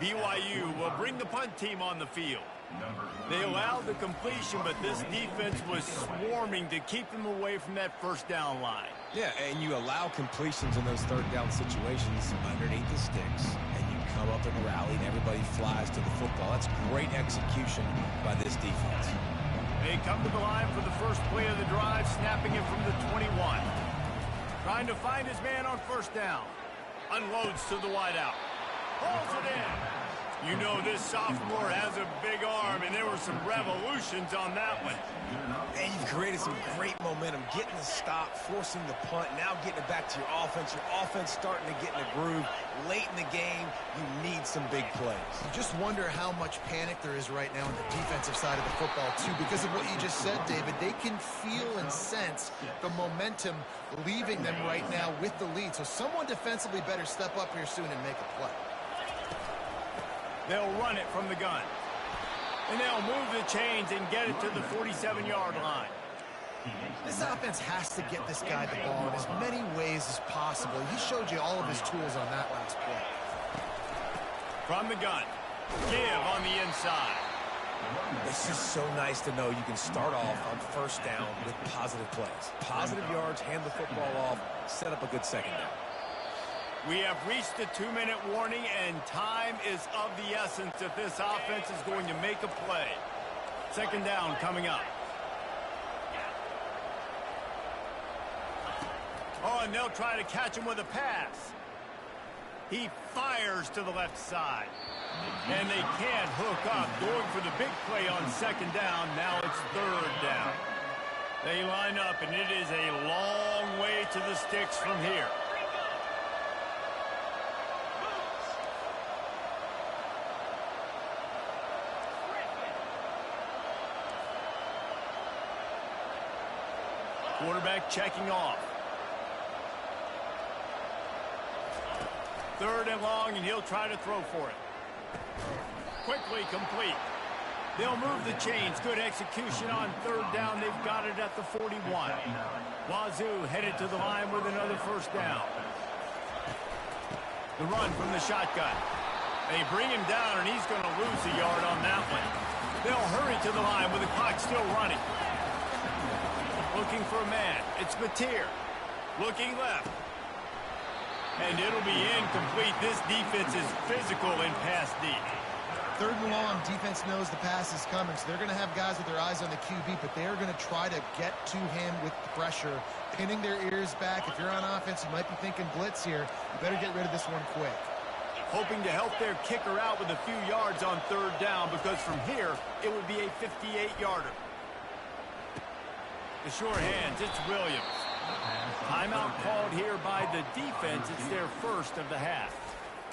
BYU will bring the punt team on the field. They allowed the completion, but this defense was swarming to keep them away from that 1st down line. Yeah, and you allow completions in those 3rd down situations underneath the sticks, and you come up and rally, and everybody flies to the football. That's great execution by this defense. They come to the line for the first play of the drive, snapping it from the 21. Trying to find his man on 1st down. Unloads to the wideout. Pulls it in. You know this sophomore has a big arm, and there were some revolutions on that one. And you've created some great momentum, getting the stop, forcing the punt, now getting it back to your offense. Your offense starting to get in a groove. Late in the game, you need some big plays. You just wonder how much panic there is right now on the defensive side of the football, too, because of what you just said, David. They can feel and sense the momentum leaving them right now with the lead. So someone defensively better step up here soon and make a play. They'll run it from the gun. And they'll move the chains and get it to the 47-yard line. This offense has to get this guy the ball in as many ways as possible. He showed you all of his tools on that last play. From the gun. Give on the inside. It's just so nice to know you can start off on 1st down with positive plays. Positive yards, hand the football off, set up a good 2nd down. We have reached the 2-minute warning, and time is of the essence if this offense is going to make a play. 2nd down coming up. Oh, and they'll try to catch him with a pass. He fires to the left side. And they can't hook up. Going for the big play on 2nd down. Now it's 3rd down. They line up, and it is a long way to the sticks from here. Quarterback checking off. 3rd and long, and he'll try to throw for it. Quickly complete. They'll move the chains. Good execution on 3rd down. They've got it at the 41. Wazoo headed to the line with another 1st down. The run from the shotgun. They bring him down, and he's going to lose a yard on that one. They'll hurry to the line with the clock still running. Looking for a man. It's Mateer. Looking left. And it'll be incomplete. This defense is physical in pass D. 3rd and long, defense knows the pass is coming, so they're going to have guys with their eyes on the QB, but they are going to try to get to him with the pressure, pinning their ears back. If you're on offense, you might be thinking blitz here. You better get rid of this one quick. Hoping to help their kicker out with a few yards on 3rd down, because from here, it would be a 58-yarder. The sure hands, it's Williams. Timeout called here by the defense. It's their 1st of the half.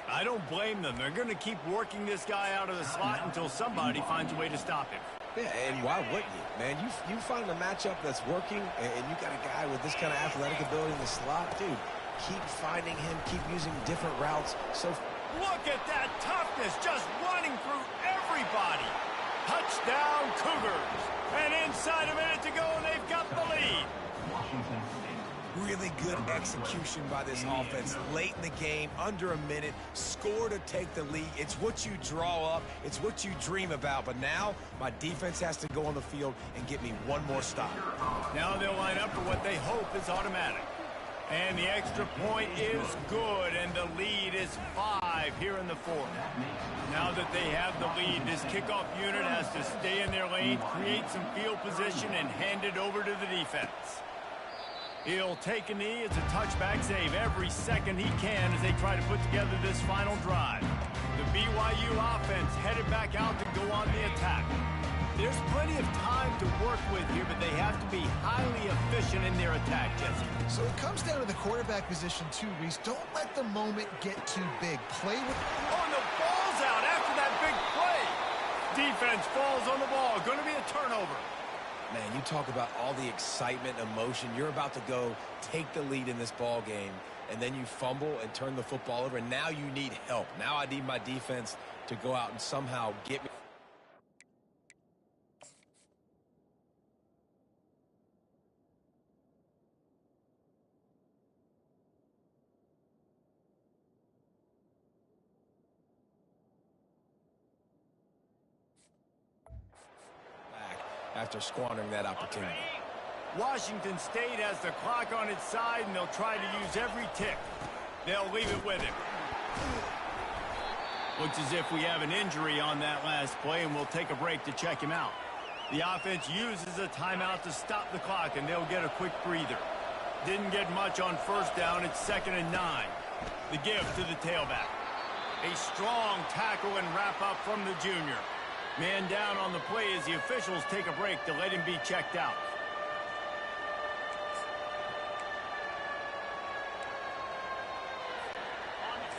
I don't blame them. They're going to keep working this guy out of the slot until somebody finds a way to stop him. Yeah, and why wouldn't you, man? You find a matchup that's working, and you got a guy with this kind of athletic ability in the slot, dude. Keep finding him, keep using different routes. So look at that toughness, just running through everybody. Touchdown, Cougars. And inside a minute to go, and they've got the lead. Really good execution by this offense late in the game, under a minute, score to take the lead. It's what you draw up. It's what you dream about. But now my defense has to go on the field and get me one more stop. Now they'll line up for what they hope is automatic. And the extra point is good, and the lead is 5 here in the 4th. Now that they have the lead, this kickoff unit has to stay in their lane, create some field position, and hand it over to the defense. He'll take a knee. It's a touchback save every second he can as they try to put together this final drive. The BYU offense headed back out to go on the attack. There's plenty of time to work with here, but they have to be highly efficient in their attack, Jesse. So it comes down to the quarterback position too, Reese. Don't let the moment get too big. Play with... Oh, and the ball's out after that big play. Defense falls on the ball. Going to be a turnover. Man, you talk about all the excitement, emotion. You're about to go take the lead in this ball game, and then you fumble and turn the football over, and now you need help. Now I need my defense to go out and somehow get me. After squandering that opportunity. Washington State has the clock on its side, and they'll try to use every tick. They'll leave it with him. Looks as if we have an injury on that last play, and we'll take a break to check him out. The offense uses a timeout to stop the clock, and they'll get a quick breather. Didn't get much on 1st down. It's 2nd and 9. The give to the tailback. A strong tackle and wrap up from the junior. Man down on the play as the officials take a break to let him be checked out.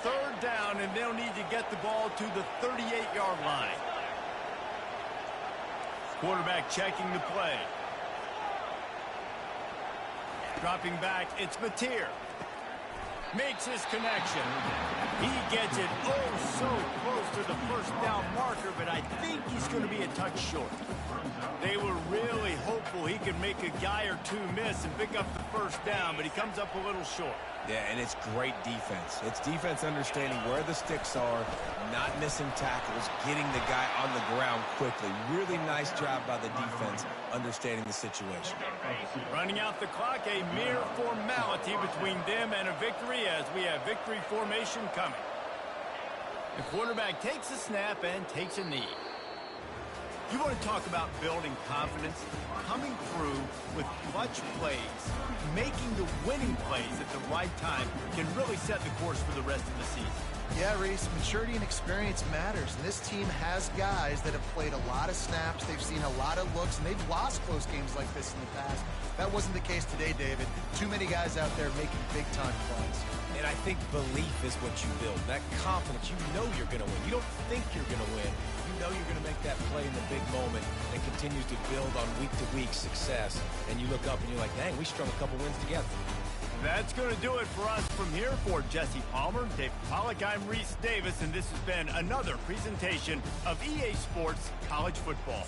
Third down, and they'll need to get the ball to the 38-yard line. Quarterback checking the play. Dropping back, it's Mateer. Makes his connection. He gets it so close to the 1st down marker, but I think he's going to be a touch short. They were really hopeful he could make a guy or two miss and pick up the 1st down, but he comes up a little short. Yeah, and it's great defense. It's defense understanding where the sticks are, not missing tackles, getting the guy on the ground quickly. Really nice job by the defense understanding the situation. Running out the clock, a mere formality between them and a victory as we have victory formation coming. The quarterback takes a snap and takes a knee. You want to talk about building confidence? Coming through with clutch plays, making the winning plays at the right time can really set the course for the rest of the season. Yeah, Reese, maturity and experience matters. And this team has guys that have played a lot of snaps. They've seen a lot of looks, and they've lost close games like this in the past. That wasn't the case today, David. Too many guys out there making big-time plays. And I think belief is what you build. That confidence, you know you're going to win. You don't think you're going to win. You know you're going to make that play in the big moment, and continues to build on week-to-week success. And you look up and you're like, dang, we strung a couple wins together. That's going to do it for us from here. For Jesse Palmer, David Pollack, I'm Reese Davis, and this has been another presentation of EA Sports College Football.